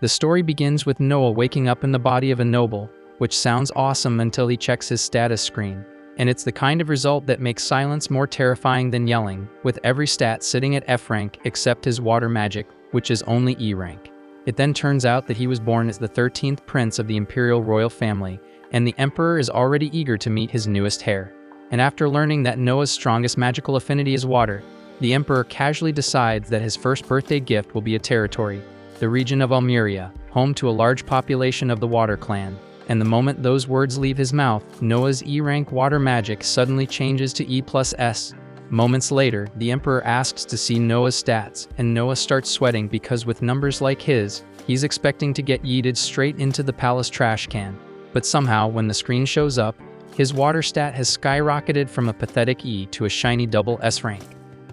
The story begins with Noah waking up in the body of a noble, which sounds awesome until he checks his status screen. And it's the kind of result that makes silence more terrifying than yelling, with every stat sitting at F rank except his water magic, which is only E rank. It then turns out that he was born as the 13th prince of the imperial royal family, and the emperor is already eager to meet his newest heir. And after learning that Noah's strongest magical affinity is water, the emperor casually decides that his first birthday gift will be a territory, the region of Almeria, home to a large population of the Water Clan. And the moment those words leave his mouth, Noah's E-rank water magic suddenly changes to E+S. Moments later, the emperor asks to see Noah's stats, and Noah starts sweating because with numbers like his, he's expecting to get yeeted straight into the palace trash can. But somehow, when the screen shows up, his water stat has skyrocketed from a pathetic E to a shiny double S rank.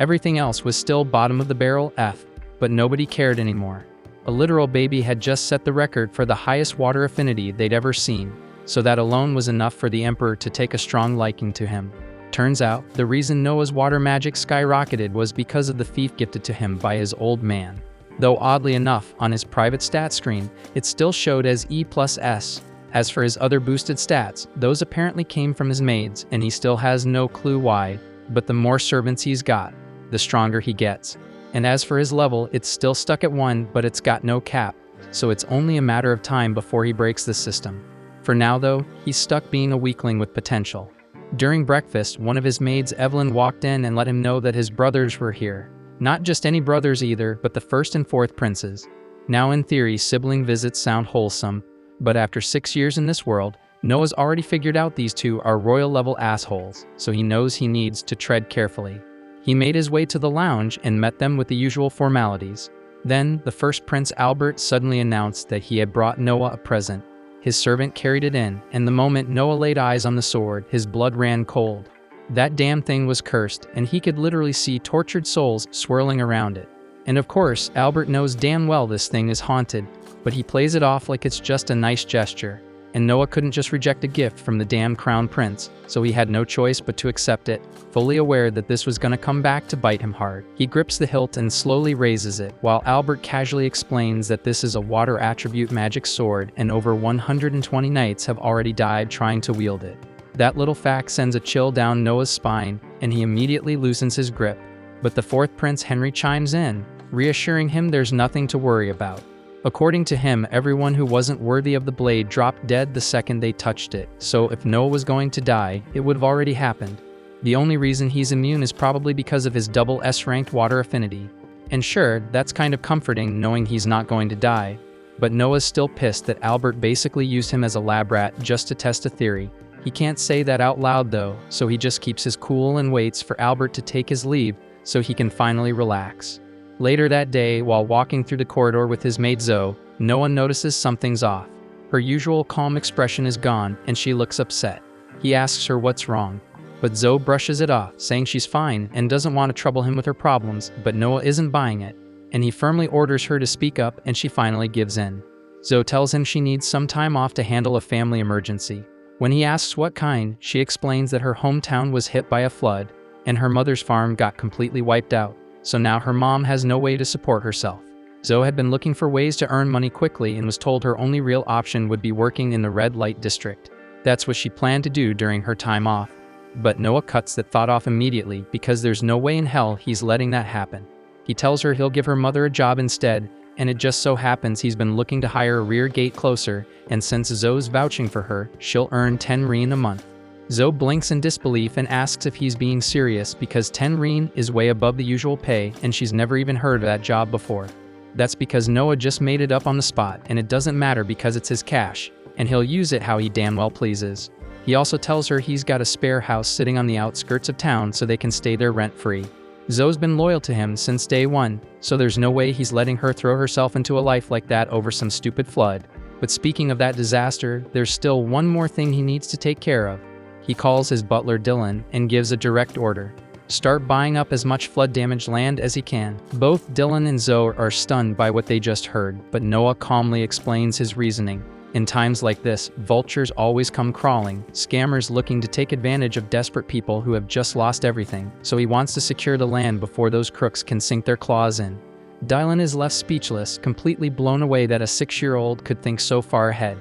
Everything else was still bottom of the barrel F, but nobody cared anymore. A literal baby had just set the record for the highest water affinity they'd ever seen, so that alone was enough for the emperor to take a strong liking to him. Turns out, the reason Noah's water magic skyrocketed was because of the fief gifted to him by his old man. Though oddly enough, on his private stat screen, it still showed as E+S. As for his other boosted stats, those apparently came from his maids, and he still has no clue why, but the more servants he's got, the stronger he gets. And as for his level, it's still stuck at 1, but it's got no cap, so it's only a matter of time before he breaks the system. For now though, he's stuck being a weakling with potential. During breakfast, one of his maids, Evelyn, walked in and let him know that his brothers were here. Not just any brothers either, but the 1st and 4th princes. Now in theory, sibling visits sound wholesome, but after 6 years in this world, Noah's already figured out these two are royal-level assholes, so he knows he needs to tread carefully. He made his way to the lounge and met them with the usual formalities. Then, the first Prince Albert suddenly announced that he had brought Noah a present. His servant carried it in, and the moment Noah laid eyes on the sword, his blood ran cold. That damn thing was cursed, and he could literally see tortured souls swirling around it. And of course, Albert knows damn well this thing is haunted, but he plays it off like it's just a nice gesture. And Noah couldn't just reject a gift from the damn crown prince, so he had no choice but to accept it, fully aware that this was gonna come back to bite him hard. He grips the hilt and slowly raises it, while Albert casually explains that this is a water attribute magic sword and over 120 knights have already died trying to wield it. That little fact sends a chill down Noah's spine, and he immediately loosens his grip. But the 4th Prince Henry chimes in, reassuring him there's nothing to worry about. According to him, everyone who wasn't worthy of the blade dropped dead the second they touched it, so if Noah was going to die, it would have already happened. The only reason he's immune is probably because of his double S-ranked water affinity. And sure, that's kind of comforting knowing he's not going to die, but Noah's still pissed that Albert basically used him as a lab rat just to test a theory. He can't say that out loud though, so he just keeps his cool and waits for Albert to take his leave so he can finally relax. Later that day, while walking through the corridor with his maid Zoe, Noah notices something's off. Her usual calm expression is gone, and she looks upset. He asks her what's wrong, but Zoe brushes it off, saying she's fine and doesn't want to trouble him with her problems, but Noah isn't buying it, and he firmly orders her to speak up, and she finally gives in. Zoe tells him she needs some time off to handle a family emergency. When he asks what kind, she explains that her hometown was hit by a flood, and her mother's farm got completely wiped out. So now her mom has no way to support herself. Zoe had been looking for ways to earn money quickly and was told her only real option would be working in the red light district. That's what she planned to do during her time off. But Noah cuts that thought off immediately because there's no way in hell he's letting that happen. He tells her he'll give her mother a job instead, and it just so happens he's been looking to hire a rear gate closer, and since Zoe's vouching for her, she'll earn 10 reen a month. Zoe blinks in disbelief and asks if he's being serious because 10 reen is way above the usual pay and she's never even heard of that job before. That's because Noah just made it up on the spot and it doesn't matter because it's his cash, and he'll use it how he damn well pleases. He also tells her he's got a spare house sitting on the outskirts of town so they can stay there rent-free. Zoe's been loyal to him since day one, so there's no way he's letting her throw herself into a life like that over some stupid flood. But speaking of that disaster, there's still one more thing he needs to take care of. He calls his butler Dylan and gives a direct order. Start buying up as much flood-damaged land as he can. Both Dylan and Zoe are stunned by what they just heard, but Noah calmly explains his reasoning. In times like this, vultures always come crawling, scammers looking to take advantage of desperate people who have just lost everything, so he wants to secure the land before those crooks can sink their claws in. Dylan is left speechless, completely blown away that a 6-year-old could think so far ahead.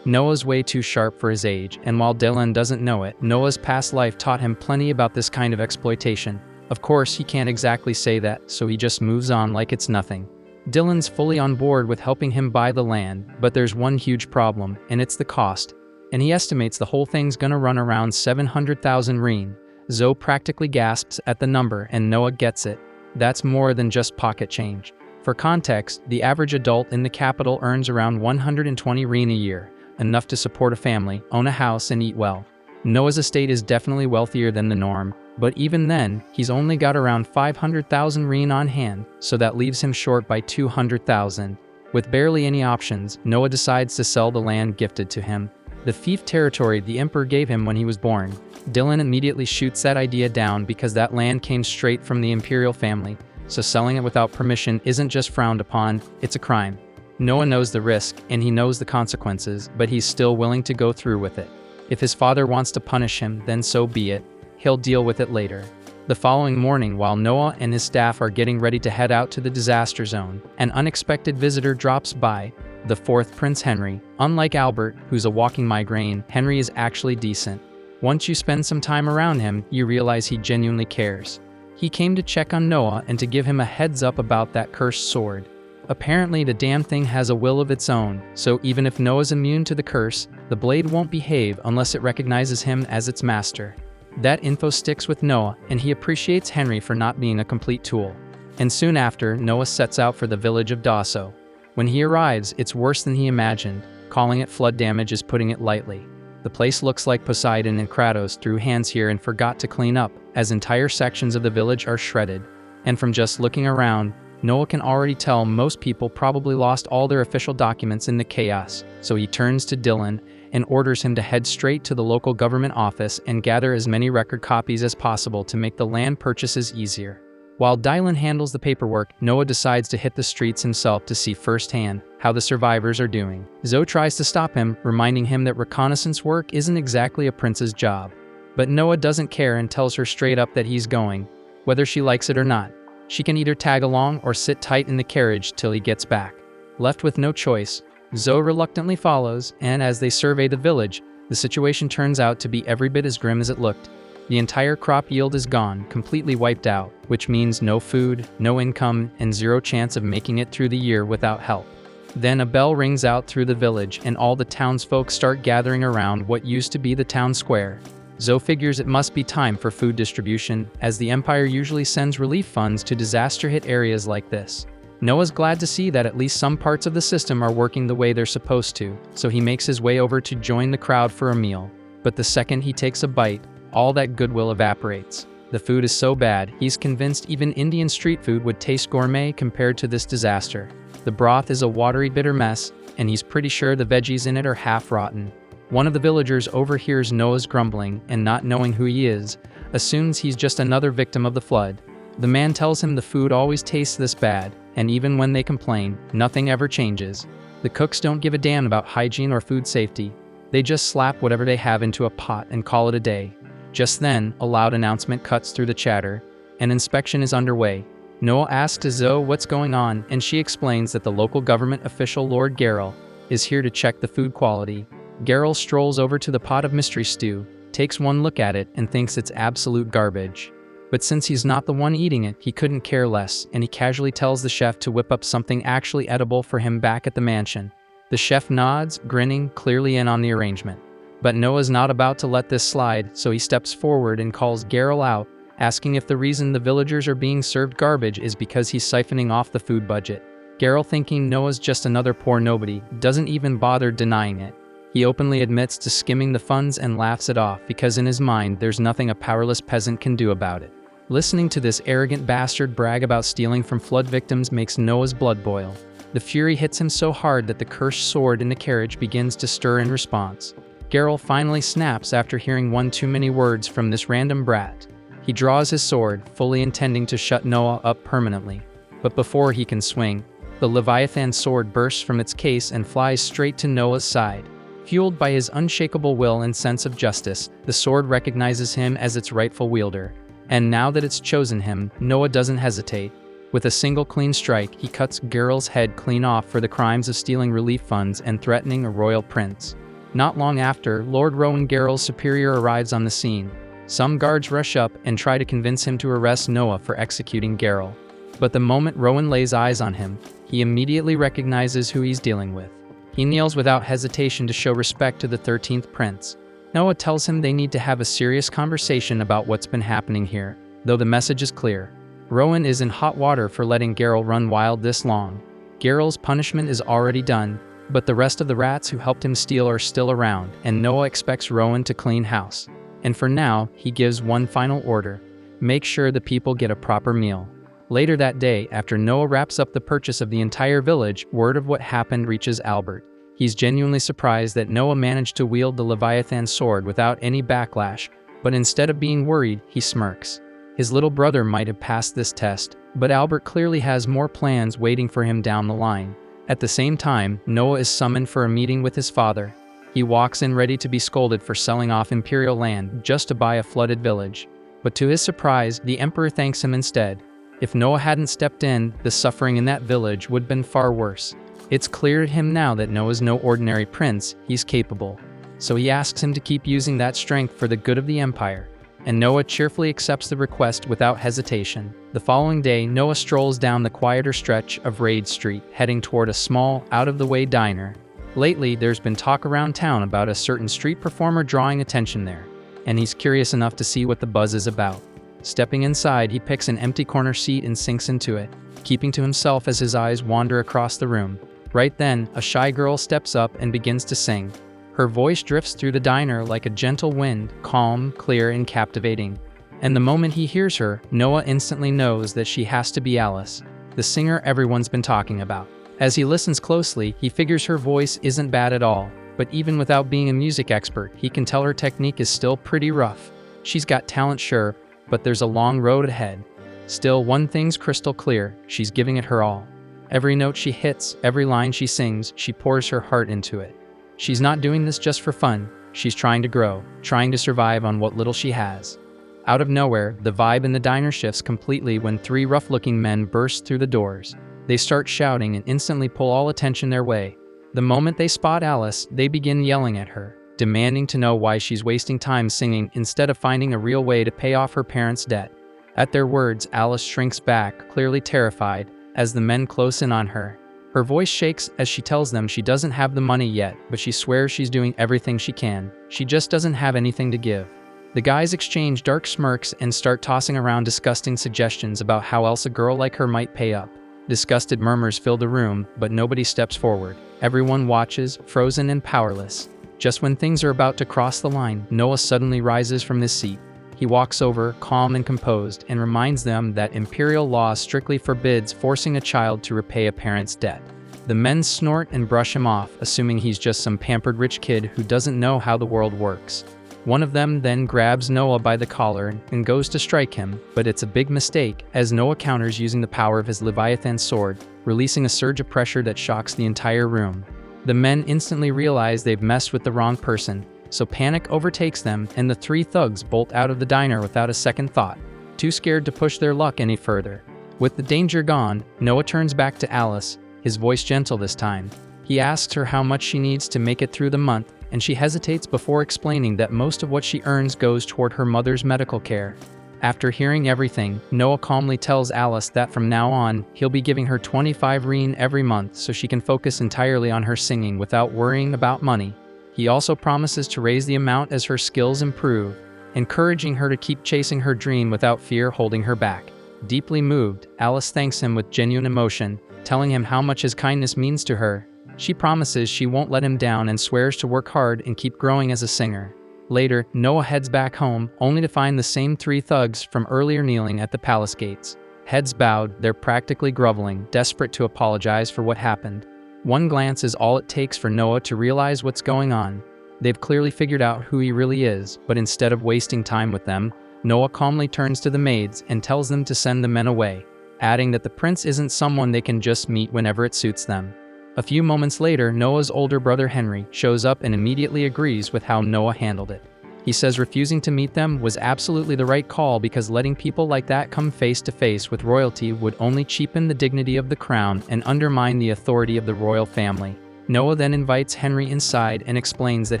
Noah's way too sharp for his age, and while Dylan doesn't know it, Noah's past life taught him plenty about this kind of exploitation. Of course, he can't exactly say that, so he just moves on like it's nothing. Dylan's fully on board with helping him buy the land, but there's one huge problem, and it's the cost. And he estimates the whole thing's gonna run around 700,000 reen. Zoe practically gasps at the number, and Noah gets it. That's more than just pocket change. For context, the average adult in the capital earns around 120 reen a year, enough to support a family, own a house, and eat well. Noah's estate is definitely wealthier than the norm, but even then, he's only got around 500,000 reen on hand, so that leaves him short by 200,000. With barely any options, Noah decides to sell the land gifted to him, the fief territory the emperor gave him when he was born. Dylan immediately shoots that idea down because that land came straight from the imperial family, so selling it without permission isn't just frowned upon, it's a crime. Noah knows the risk, and he knows the consequences, but he's still willing to go through with it. If his father wants to punish him, then so be it. He'll deal with it later. The following morning, while Noah and his staff are getting ready to head out to the disaster zone, an unexpected visitor drops by, the 4th Prince Henry. Unlike Albert, who's a walking migraine, Henry is actually decent. Once you spend some time around him, you realize he genuinely cares. He came to check on Noah and to give him a heads up about that cursed sword. Apparently the damn thing has a will of its own, so even if Noah's immune to the curse, the blade won't behave unless it recognizes him as its master. That info sticks with Noah, and he appreciates Henry for not being a complete tool. And soon after, Noah sets out for the village of Dasso. When he arrives, it's worse than he imagined. Calling it flood damage is putting it lightly. The place looks like Poseidon and Kratos threw hands here and forgot to clean up, as entire sections of the village are shredded. And from just looking around, Noah can already tell most people probably lost all their official documents in the chaos, so he turns to Dylan and orders him to head straight to the local government office and gather as many record copies as possible to make the land purchases easier. While Dylan handles the paperwork, Noah decides to hit the streets himself to see firsthand how the survivors are doing. Zoe tries to stop him, reminding him that reconnaissance work isn't exactly a prince's job. But Noah doesn't care and tells her straight up that he's going, whether she likes it or not. She can either tag along or sit tight in the carriage till he gets back. Left with no choice, Zoe reluctantly follows, and as they survey the village, the situation turns out to be every bit as grim as it looked. The entire crop yield is gone, completely wiped out, which means no food, no income, and zero chance of making it through the year without help. Then a bell rings out through the village and all the townsfolk start gathering around what used to be the town square. Zoe figures it must be time for food distribution, as the Empire usually sends relief funds to disaster-hit areas like this. Noah's glad to see that at least some parts of the system are working the way they're supposed to, so he makes his way over to join the crowd for a meal. But the second he takes a bite, all that goodwill evaporates. The food is so bad, he's convinced even Indian street food would taste gourmet compared to this disaster. The broth is a watery, bitter mess, and he's pretty sure the veggies in it are half rotten. One of the villagers overhears Noah's grumbling and, not knowing who he is, assumes he's just another victim of the flood. The man tells him the food always tastes this bad, and even when they complain, nothing ever changes. The cooks don't give a damn about hygiene or food safety. They just slap whatever they have into a pot and call it a day. Just then, a loud announcement cuts through the chatter. An inspection is underway. Noah asks Zoe what's going on, and she explains that the local government official Lord Geralt is here to check the food quality. Geralt strolls over to the pot of mystery stew, takes one look at it, and thinks it's absolute garbage. But since he's not the one eating it, he couldn't care less, and he casually tells the chef to whip up something actually edible for him back at the mansion. The chef nods, grinning, clearly in on the arrangement. But Noah's not about to let this slide, so he steps forward and calls Geralt out, asking if the reason the villagers are being served garbage is because he's siphoning off the food budget. Geralt, thinking Noah's just another poor nobody, doesn't even bother denying it. He openly admits to skimming the funds and laughs it off because in his mind there's nothing a powerless peasant can do about it. Listening to this arrogant bastard brag about stealing from flood victims makes Noah's blood boil. The fury hits him so hard that the cursed sword in the carriage begins to stir in response. Geralt finally snaps after hearing one too many words from this random brat. He draws his sword, fully intending to shut Noah up permanently. But before he can swing, the Leviathan sword bursts from its case and flies straight to Noah's side. Fueled by his unshakable will and sense of justice, the sword recognizes him as its rightful wielder. And now that it's chosen him, Noah doesn't hesitate. With a single clean strike, he cuts Geralt's head clean off for the crimes of stealing relief funds and threatening a royal prince. Not long after, Lord Rowan, Geralt's superior, arrives on the scene. Some guards rush up and try to convince him to arrest Noah for executing Geralt. But the moment Rowan lays eyes on him, he immediately recognizes who he's dealing with. He kneels without hesitation to show respect to the 13th prince. Noah tells him they need to have a serious conversation about what's been happening here, though the message is clear. Rowan is in hot water for letting Geralt run wild this long. Geralt's punishment is already done, but the rest of the rats who helped him steal are still around, and Noah expects Rowan to clean house. And for now, he gives one final order: make sure the people get a proper meal. Later that day, after Noah wraps up the purchase of the entire village, word of what happened reaches Albert. He's genuinely surprised that Noah managed to wield the Leviathan sword without any backlash, but instead of being worried, he smirks. His little brother might have passed this test, but Albert clearly has more plans waiting for him down the line. At the same time, Noah is summoned for a meeting with his father. He walks in ready to be scolded for selling off Imperial land just to buy a flooded village. But to his surprise, the Emperor thanks him instead. If Noah hadn't stepped in, the suffering in that village would have been far worse. It's clear to him now that Noah's no ordinary prince, he's capable. So he asks him to keep using that strength for the good of the Empire. And Noah cheerfully accepts the request without hesitation. The following day, Noah strolls down the quieter stretch of Raid Street, heading toward a small, out-of-the-way diner. Lately, there's been talk around town about a certain street performer drawing attention there, and he's curious enough to see what the buzz is about. Stepping inside, he picks an empty corner seat and sinks into it, keeping to himself as his eyes wander across the room. Right then, a shy girl steps up and begins to sing. Her voice drifts through the diner like a gentle wind, calm, clear, and captivating. And the moment he hears her, Noah instantly knows that she has to be Alice, the singer everyone's been talking about. As he listens closely, he figures her voice isn't bad at all, but even without being a music expert, he can tell her technique is still pretty rough. She's got talent, sure, but there's a long road ahead. Still, one thing's crystal clear: she's giving it her all. Every note she hits, every line she sings, she pours her heart into it. She's not doing this just for fun. She's trying to grow, trying to survive on what little she has. Out of nowhere, the vibe in the diner shifts completely when three rough-looking men burst through the doors. They start shouting and instantly pull all attention their way. The moment they spot Alice, they begin yelling at her, demanding to know why she's wasting time singing instead of finding a real way to pay off her parents' debt. At their words, Alice shrinks back, clearly terrified, as the men close in on her. Her voice shakes as she tells them she doesn't have the money yet, but she swears she's doing everything she can. She just doesn't have anything to give. The guys exchange dark smirks and start tossing around disgusting suggestions about how else a girl like her might pay up. Disgusted murmurs fill the room, but nobody steps forward. Everyone watches, frozen and powerless. Just when things are about to cross the line, Noah suddenly rises from his seat. He walks over, calm and composed, and reminds them that imperial law strictly forbids forcing a child to repay a parent's debt. The men snort and brush him off, assuming he's just some pampered rich kid who doesn't know how the world works. One of them then grabs Noah by the collar and goes to strike him, but it's a big mistake, as Noah counters using the power of his Leviathan sword, releasing a surge of pressure that shocks the entire room. The men instantly realize they've messed with the wrong person, so panic overtakes them and the three thugs bolt out of the diner without a second thought, too scared to push their luck any further. With the danger gone, Noah turns back to Alice, his voice gentle this time. He asks her how much she needs to make it through the month, and she hesitates before explaining that most of what she earns goes toward her mother's medical care. After hearing everything, Noah calmly tells Alice that from now on, he'll be giving her 25 rein every month so she can focus entirely on her singing without worrying about money. He also promises to raise the amount as her skills improve, encouraging her to keep chasing her dream without fear holding her back. Deeply moved, Alice thanks him with genuine emotion, telling him how much his kindness means to her. She promises she won't let him down and swears to work hard and keep growing as a singer. Later, Noah heads back home, only to find the same three thugs from earlier kneeling at the palace gates. Heads bowed, they're practically groveling, desperate to apologize for what happened. One glance is all it takes for Noah to realize what's going on. They've clearly figured out who he really is, but instead of wasting time with them, Noah calmly turns to the maids and tells them to send the men away, adding that the prince isn't someone they can just meet whenever it suits them. A few moments later, Noah's older brother Henry shows up and immediately agrees with how Noah handled it. He says refusing to meet them was absolutely the right call because letting people like that come face to face with royalty would only cheapen the dignity of the crown and undermine the authority of the royal family. Noah then invites Henry inside and explains that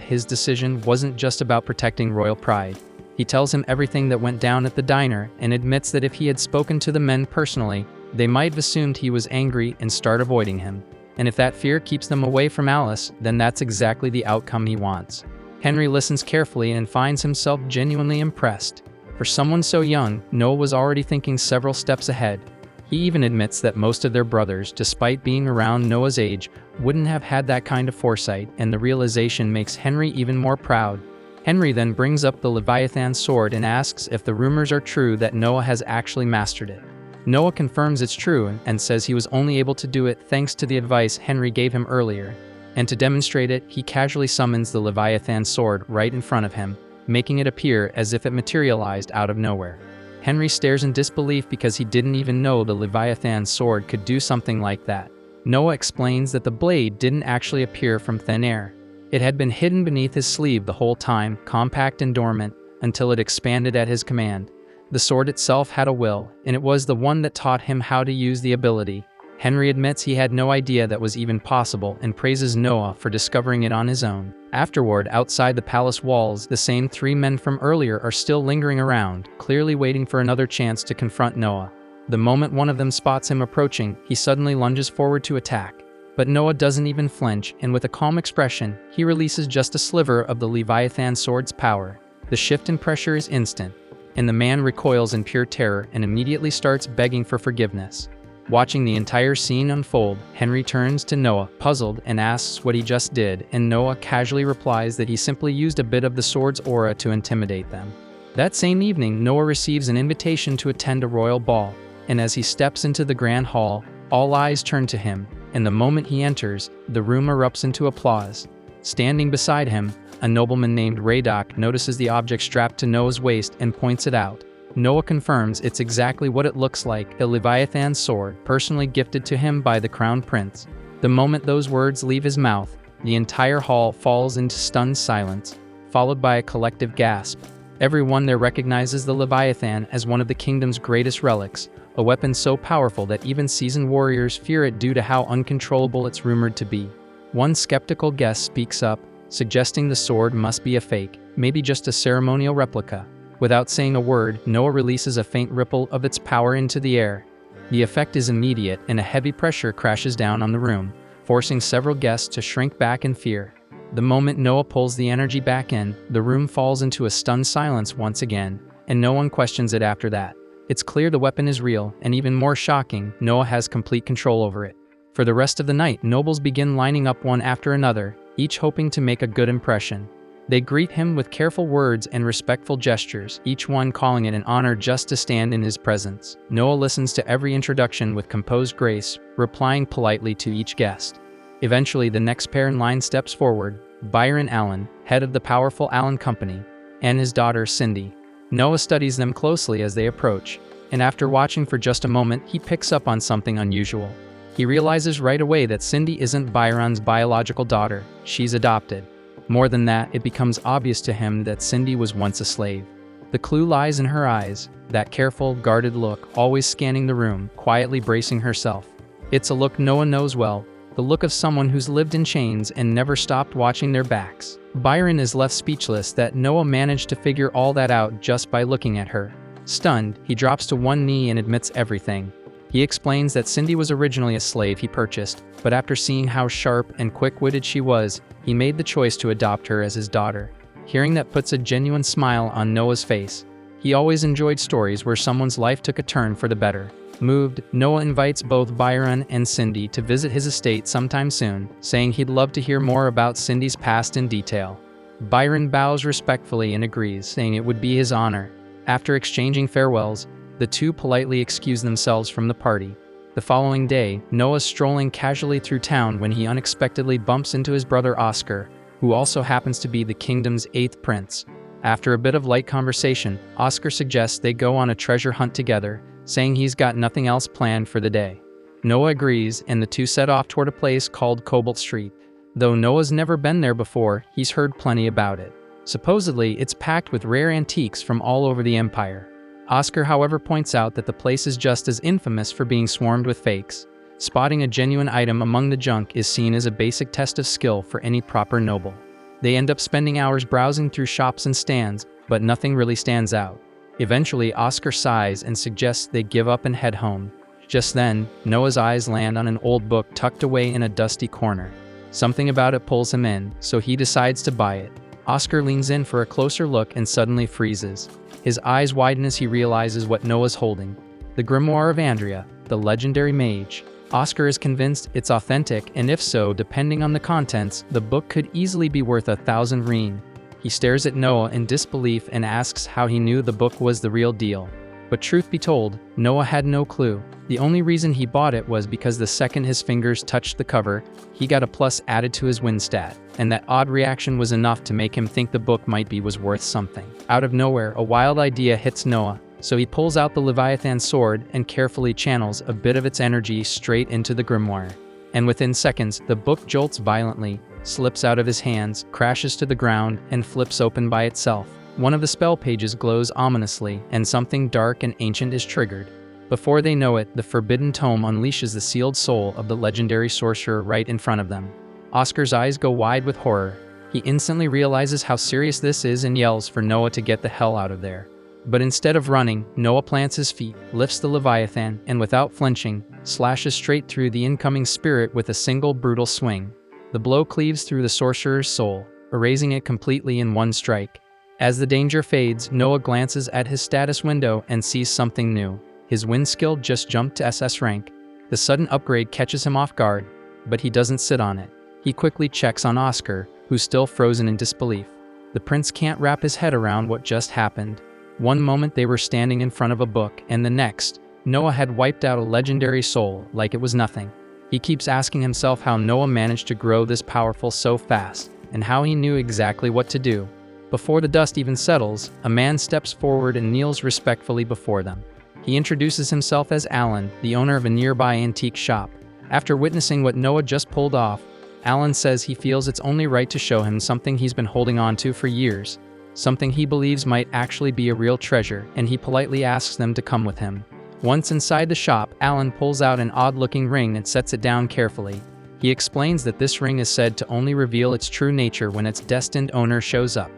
his decision wasn't just about protecting royal pride. He tells him everything that went down at the diner and admits that if he had spoken to the men personally, they might have assumed he was angry and start avoiding him. And if that fear keeps them away from Alice, then that's exactly the outcome he wants. Henry listens carefully and finds himself genuinely impressed. For someone so young, Noah was already thinking several steps ahead. He even admits that most of their brothers, despite being around Noah's age, wouldn't have had that kind of foresight, and the realization makes Henry even more proud. Henry then brings up the Leviathan sword and asks if the rumors are true that Noah has actually mastered it. Noah confirms it's true and says he was only able to do it thanks to the advice Henry gave him earlier. And to demonstrate it, he casually summons the Leviathan sword right in front of him, making it appear as if it materialized out of nowhere. Henry stares in disbelief because he didn't even know the Leviathan sword could do something like that. Noah explains that the blade didn't actually appear from thin air. It had been hidden beneath his sleeve the whole time, compact and dormant, until it expanded at his command. The sword itself had a will, and it was the one that taught him how to use the ability. Henry admits he had no idea that was even possible and praises Noah for discovering it on his own. Afterward, outside the palace walls, the same three men from earlier are still lingering around, clearly waiting for another chance to confront Noah. The moment one of them spots him approaching, he suddenly lunges forward to attack. But Noah doesn't even flinch, and with a calm expression, he releases just a sliver of the Leviathan sword's power. The shift in pressure is instant, and the man recoils in pure terror and immediately starts begging for forgiveness. Watching the entire scene unfold, Henry turns to Noah, puzzled, and asks what he just did, and Noah casually replies that he simply used a bit of the sword's aura to intimidate them. That same evening, Noah receives an invitation to attend a royal ball, and as he steps into the grand hall, all eyes turn to him, and the moment he enters, the room erupts into applause. Standing beside him, a nobleman named Radok notices the object strapped to Noah's waist and points it out. Noah confirms it's exactly what it looks like, a Leviathan sword personally gifted to him by the Crown Prince. The moment those words leave his mouth, the entire hall falls into stunned silence, followed by a collective gasp. Everyone there recognizes the Leviathan as one of the kingdom's greatest relics, a weapon so powerful that even seasoned warriors fear it due to how uncontrollable it's rumored to be. One skeptical guest speaks up, suggesting the sword must be a fake, maybe just a ceremonial replica. Without saying a word, Noah releases a faint ripple of its power into the air. The effect is immediate, and a heavy pressure crashes down on the room, forcing several guests to shrink back in fear. The moment Noah pulls the energy back in, the room falls into a stunned silence once again, and no one questions it after that. It's clear the weapon is real, and even more shocking, Noah has complete control over it. For the rest of the night, nobles begin lining up one after another, each hoping to make a good impression. They greet him with careful words and respectful gestures, each one calling it an honor just to stand in his presence. Noah listens to every introduction with composed grace, replying politely to each guest. Eventually, the next pair in line steps forward, Byron Allen, head of the powerful Allen Company, and his daughter Cindy. Noah studies them closely as they approach, and after watching for just a moment, he picks up on something unusual. He realizes right away that Cindy isn't Byron's biological daughter, she's adopted. More than that, it becomes obvious to him that Cindy was once a slave. The clue lies in her eyes, that careful, guarded look, always scanning the room, quietly bracing herself. It's a look Noah knows well, the look of someone who's lived in chains and never stopped watching their backs. Byron is left speechless that Noah managed to figure all that out just by looking at her. Stunned, he drops to one knee and admits everything. He explains that Cindy was originally a slave he purchased, but after seeing how sharp and quick-witted she was, he made the choice to adopt her as his daughter. Hearing that puts a genuine smile on Noah's face. He always enjoyed stories where someone's life took a turn for the better. Moved, Noah invites both Byron and Cindy to visit his estate sometime soon, saying he'd love to hear more about Cindy's past in detail. Byron bows respectfully and agrees, saying it would be his honor. After exchanging farewells, the two politely excuse themselves from the party. The following day, Noah's strolling casually through town when he unexpectedly bumps into his brother Oscar, who also happens to be the kingdom's 8th prince. After a bit of light conversation, Oscar suggests they go on a treasure hunt together, saying he's got nothing else planned for the day. Noah agrees, and the two set off toward a place called Cobalt Street. Though Noah's never been there before, he's heard plenty about it. Supposedly, it's packed with rare antiques from all over the empire. Oscar, however, points out that the place is just as infamous for being swarmed with fakes. Spotting a genuine item among the junk is seen as a basic test of skill for any proper noble. They end up spending hours browsing through shops and stands, but nothing really stands out. Eventually, Oscar sighs and suggests they give up and head home. Just then, Noah's eyes land on an old book tucked away in a dusty corner. Something about it pulls him in, so he decides to buy it. Oscar leans in for a closer look and suddenly freezes. His eyes widen as he realizes what Noah's holding. The Grimoire of Andrea, the legendary mage. Oscar is convinced it's authentic, and if so, depending on the contents, the book could easily be worth 1,000 rein. He stares at Noah in disbelief and asks how he knew the book was the real deal. But truth be told, Noah had no clue. The only reason he bought it was because the second his fingers touched the cover, he got a plus added to his win stat, and that odd reaction was enough to make him think the book was worth something. Out of nowhere, a wild idea hits Noah, so he pulls out the Leviathan sword and carefully channels a bit of its energy straight into the grimoire. And within seconds, the book jolts violently, slips out of his hands, crashes to the ground, and flips open by itself. One of the spell pages glows ominously, and something dark and ancient is triggered. Before they know it, the forbidden tome unleashes the sealed soul of the legendary sorcerer right in front of them. Oscar's eyes go wide with horror. He instantly realizes how serious this is and yells for Noah to get the hell out of there. But instead of running, Noah plants his feet, lifts the Leviathan, and without flinching, slashes straight through the incoming spirit with a single brutal swing. The blow cleaves through the sorcerer's soul, erasing it completely in one strike. As the danger fades, Noah glances at his status window and sees something new. His win skill just jumped to SS rank. The sudden upgrade catches him off guard, but he doesn't sit on it. He quickly checks on Oscar, who's still frozen in disbelief. The prince can't wrap his head around what just happened. One moment they were standing in front of a book, and the next, Noah had wiped out a legendary soul like it was nothing. He keeps asking himself how Noah managed to grow this powerful so fast, and how he knew exactly what to do. Before the dust even settles, a man steps forward and kneels respectfully before them. He introduces himself as Alan, the owner of a nearby antique shop. After witnessing what Noah just pulled off, Alan says he feels it's only right to show him something he's been holding on to for years, something he believes might actually be a real treasure, and he politely asks them to come with him. Once inside the shop, Alan pulls out an odd-looking ring and sets it down carefully. He explains that this ring is said to only reveal its true nature when its destined owner shows up.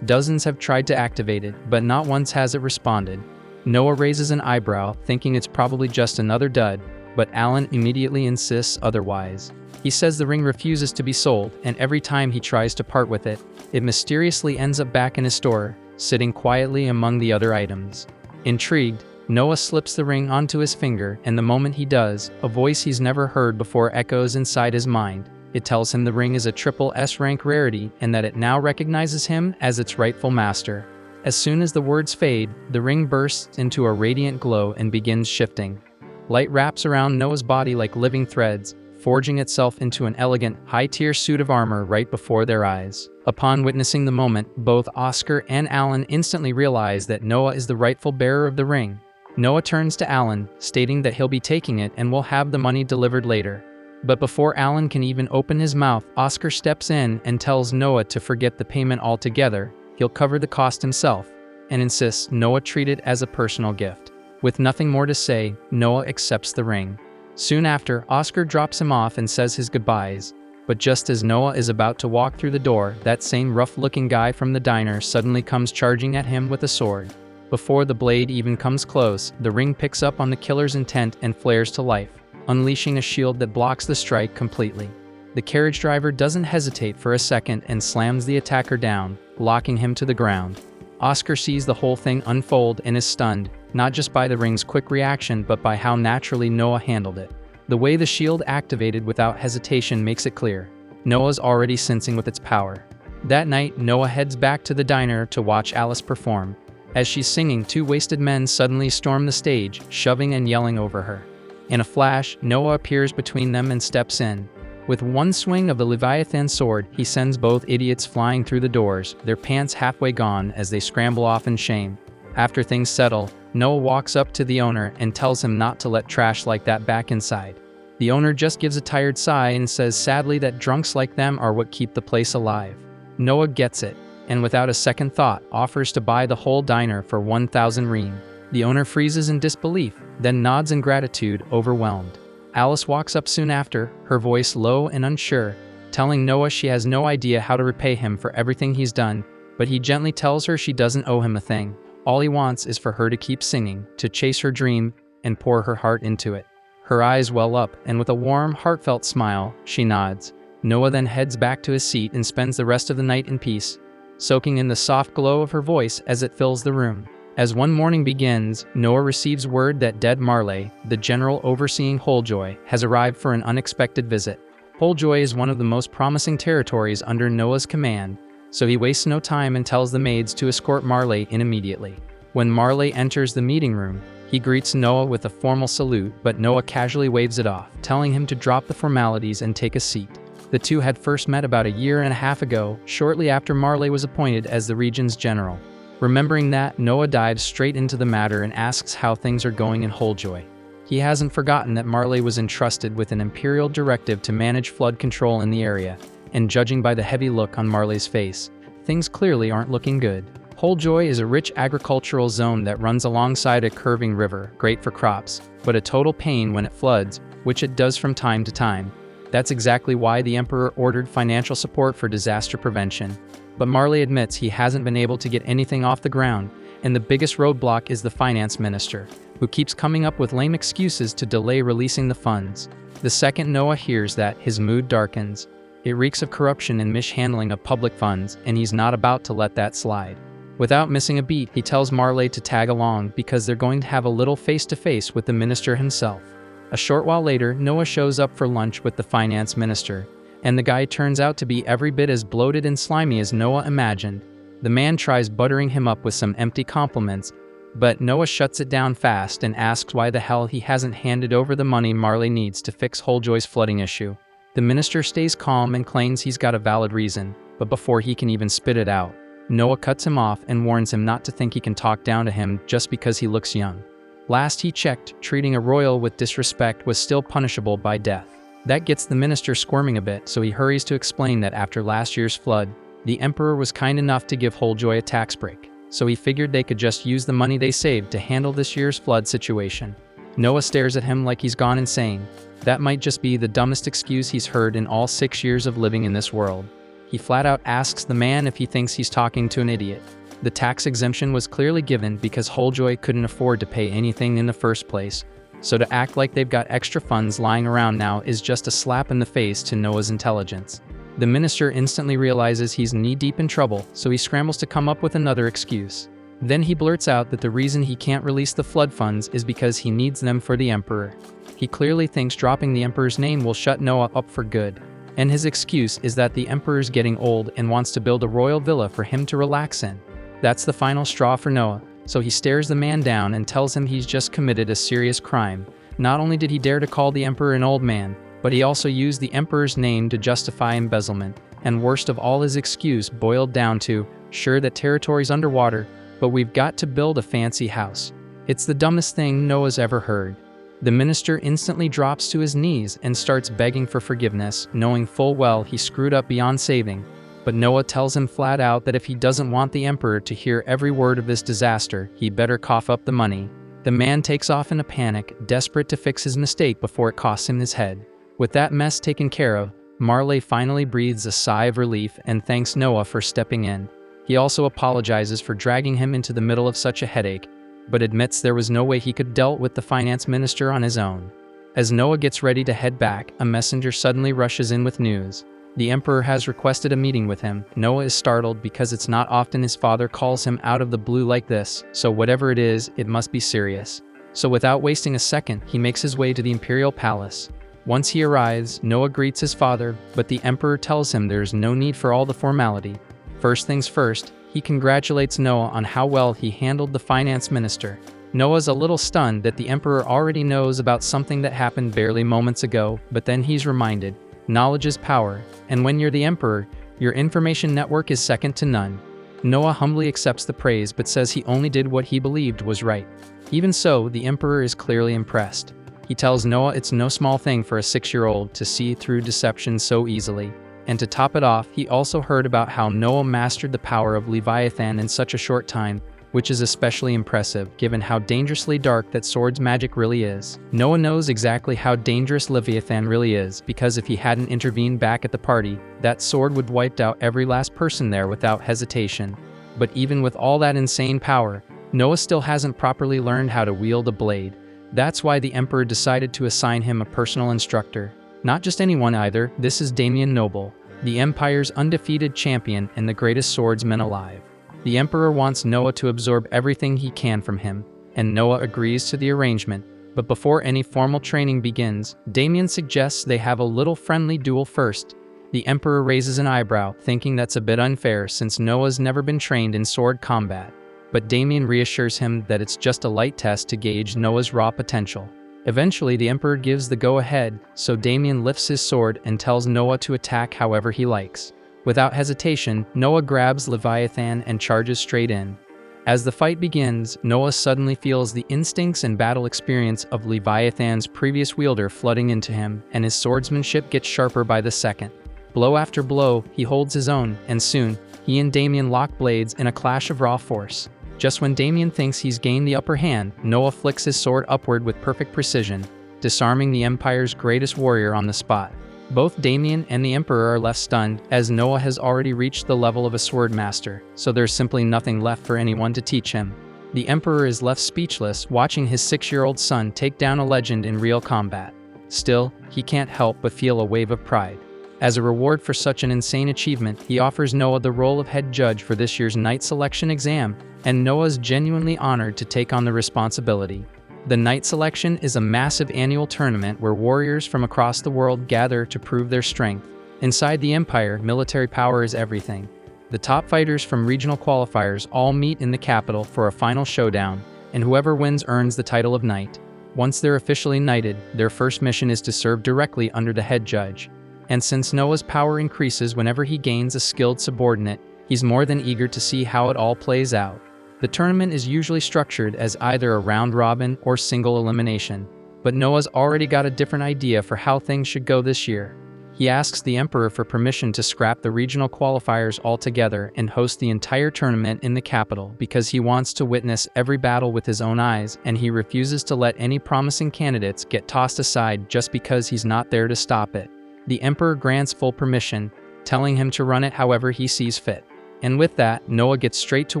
Dozens have tried to activate it, but not once has it responded. Noah raises an eyebrow, thinking it's probably just another dud, but Alan immediately insists otherwise. He says the ring refuses to be sold, and every time he tries to part with it, it mysteriously ends up back in his store, sitting quietly among the other items. Intrigued, Noah slips the ring onto his finger, and the moment he does, a voice he's never heard before echoes inside his mind. It tells him the ring is a triple S rank rarity and that it now recognizes him as its rightful master. As soon as the words fade, the ring bursts into a radiant glow and begins shifting. Light wraps around Noah's body like living threads, forging itself into an elegant, high-tier suit of armor right before their eyes. Upon witnessing the moment, both Oscar and Alan instantly realize that Noah is the rightful bearer of the ring. Noah turns to Alan, stating that he'll be taking it and will have the money delivered later. But before Alan can even open his mouth, Oscar steps in and tells Noah to forget the payment altogether. He'll cover the cost himself, and insists Noah treat it as a personal gift. With nothing more to say, Noah accepts the ring. Soon after, Oscar drops him off and says his goodbyes. But just as Noah is about to walk through the door, that same rough-looking guy from the diner suddenly comes charging at him with a sword. Before the blade even comes close, the ring picks up on the killer's intent and flares to life, unleashing a shield that blocks the strike completely. The carriage driver doesn't hesitate for a second and slams the attacker down, locking him to the ground. Oscar sees the whole thing unfold and is stunned, not just by the ring's quick reaction but by how naturally Noah handled it. The way the shield activated without hesitation makes it clear. Noah's already sensing with its power. That night, Noah heads back to the diner to watch Alice perform. As she's singing, two wasted men suddenly storm the stage, shoving and yelling over her. In a flash, Noah appears between them and steps in. With one swing of the Leviathan sword, he sends both idiots flying through the doors, their pants halfway gone as they scramble off in shame. After things settle, Noah walks up to the owner and tells him not to let trash like that back inside. The owner just gives a tired sigh and says sadly that drunks like them are what keep the place alive. Noah gets it. and without a second thought offers to buy the whole diner for 1,000 rein. The owner freezes in disbelief, then nods in gratitude, overwhelmed. Alice walks up soon after, her voice low and unsure, telling Noah she has no idea how to repay him for everything he's done, but he gently tells her she doesn't owe him a thing. All he wants is for her to keep singing, to chase her dream, and pour her heart into it. Her eyes well up, and with a warm, heartfelt smile, she nods. Noah then heads back to his seat and spends the rest of the night in peace, soaking in the soft glow of her voice as it fills the room. As one morning begins, Noah receives word that dead Marley, the general overseeing Wholejoy, has arrived for an unexpected visit. Wholejoy is one of the most promising territories under Noah's command, so he wastes no time and tells the maids to escort Marley in immediately. When Marley enters the meeting room, he greets Noah with a formal salute, but Noah casually waves it off, telling him to drop the formalities and take a seat. The two had first met about a year and a half ago, shortly after Marley was appointed as the region's general. Remembering that, Noah dives straight into the matter and asks how things are going in Wholejoy. He hasn't forgotten that Marley was entrusted with an imperial directive to manage flood control in the area, and judging by the heavy look on Marley's face, things clearly aren't looking good. Wholejoy is a rich agricultural zone that runs alongside a curving river, great for crops, but a total pain when it floods, which it does from time to time. That's exactly why the Emperor ordered financial support for disaster prevention. But Marley admits he hasn't been able to get anything off the ground, and the biggest roadblock is the finance minister, who keeps coming up with lame excuses to delay releasing the funds. The second Noah hears that, his mood darkens. It reeks of corruption and mishandling of public funds, and he's not about to let that slide. Without missing a beat, he tells Marley to tag along because they're going to have a little face-to-face with the minister himself. A short while later, Noah shows up for lunch with the finance minister, and the guy turns out to be every bit as bloated and slimy as Noah imagined. The man tries buttering him up with some empty compliments, but Noah shuts it down fast and asks why the hell he hasn't handed over the money Marley needs to fix Wholejoy's flooding issue. The minister stays calm and claims he's got a valid reason, but before he can even spit it out, Noah cuts him off and warns him not to think he can talk down to him just because he looks young. Last he checked, treating a royal with disrespect was still punishable by death. That gets the minister squirming a bit, so he hurries to explain that after last year's flood, the Emperor was kind enough to give Wholejoy a tax break, so he figured they could just use the money they saved to handle this year's flood situation. Noah stares at him like he's gone insane. That might just be the dumbest excuse he's heard in all 6 years of living in this world. He flat out asks the man if he thinks he's talking to an idiot. The tax exemption was clearly given because Wholejoy couldn't afford to pay anything in the first place, so to act like they've got extra funds lying around now is just a slap in the face to Noah's intelligence. The minister instantly realizes he's knee-deep in trouble, so he scrambles to come up with another excuse. Then he blurts out that the reason he can't release the flood funds is because he needs them for the Emperor. He clearly thinks dropping the Emperor's name will shut Noah up for good, and his excuse is that the Emperor's getting old and wants to build a royal villa for him to relax in. That's the final straw for Noah, so he stares the man down and tells him he's just committed a serious crime. Not only did he dare to call the Emperor an old man, but he also used the Emperor's name to justify embezzlement, and worst of all, his excuse boiled down to, sure that territory's underwater, but we've got to build a fancy house. It's the dumbest thing Noah's ever heard. The minister instantly drops to his knees and starts begging for forgiveness, knowing full well he screwed up beyond saving. But Noah tells him flat out that if he doesn't want the Emperor to hear every word of this disaster, he better cough up the money. The man takes off in a panic, desperate to fix his mistake before it costs him his head. With that mess taken care of, Marley finally breathes a sigh of relief and thanks Noah for stepping in. He also apologizes for dragging him into the middle of such a headache, but admits there was no way he could deal with the finance minister on his own. As Noah gets ready to head back, a messenger suddenly rushes in with news. The Emperor has requested a meeting with him. Noah is startled because it's not often his father calls him out of the blue like this, so whatever it is, it must be serious. So without wasting a second, he makes his way to the Imperial Palace. Once he arrives, Noah greets his father, but the Emperor tells him there's no need for all the formality. First things first, he congratulates Noah on how well he handled the finance minister. Noah's a little stunned that the Emperor already knows about something that happened barely moments ago, but then he's reminded, knowledge is power, and when you're the Emperor, your information network is second to none. Noah humbly accepts the praise but says he only did what he believed was right. Even so, the Emperor is clearly impressed. He tells Noah it's no small thing for a 6-year-old to see through deception so easily. And to top it off, he also heard about how Noah mastered the power of Leviathan in such a short time, which is especially impressive given how dangerously dark that sword's magic really is. Noah knows exactly how dangerous Leviathan really is because if he hadn't intervened back at the party, that sword would wiped out every last person there without hesitation. But even with all that insane power, Noah still hasn't properly learned how to wield a blade. That's why the Emperor decided to assign him a personal instructor. Not just anyone either, this is Damien Noble, the Empire's undefeated champion and the greatest swordsman alive. The Emperor wants Noah to absorb everything he can from him, and Noah agrees to the arrangement. But before any formal training begins, Damien suggests they have a little friendly duel first. The Emperor raises an eyebrow, thinking that's a bit unfair since Noah's never been trained in sword combat. But Damien reassures him that it's just a light test to gauge Noah's raw potential. Eventually, the Emperor gives the go-ahead, so Damien lifts his sword and tells Noah to attack however he likes. Without hesitation, Noah grabs Leviathan and charges straight in. As the fight begins, Noah suddenly feels the instincts and battle experience of Leviathan's previous wielder flooding into him, and his swordsmanship gets sharper by the second. Blow after blow, he holds his own, and soon, he and Damien lock blades in a clash of raw force. Just when Damien thinks he's gained the upper hand, Noah flicks his sword upward with perfect precision, disarming the Empire's greatest warrior on the spot. Both Damien and the Emperor are left stunned, as Noah has already reached the level of a sword master, so there's simply nothing left for anyone to teach him. The Emperor is left speechless, watching his 6-year-old son take down a legend in real combat. Still, he can't help but feel a wave of pride. As a reward for such an insane achievement, he offers Noah the role of head judge for this year's Knight Selection exam, and Noah's genuinely honored to take on the responsibility. The Knight Selection is a massive annual tournament where warriors from across the world gather to prove their strength. Inside the Empire, military power is everything. The top fighters from regional qualifiers all meet in the capital for a final showdown, and whoever wins earns the title of Knight. Once they're officially knighted, their first mission is to serve directly under the head judge. And since Noah's power increases whenever he gains a skilled subordinate, he's more than eager to see how it all plays out. The tournament is usually structured as either a round-robin or single elimination, but Noah's already got a different idea for how things should go this year. He asks the Emperor for permission to scrap the regional qualifiers altogether and host the entire tournament in the capital because he wants to witness every battle with his own eyes, and he refuses to let any promising candidates get tossed aside just because he's not there to stop it. The Emperor grants full permission, telling him to run it however he sees fit. And with that, Noah gets straight to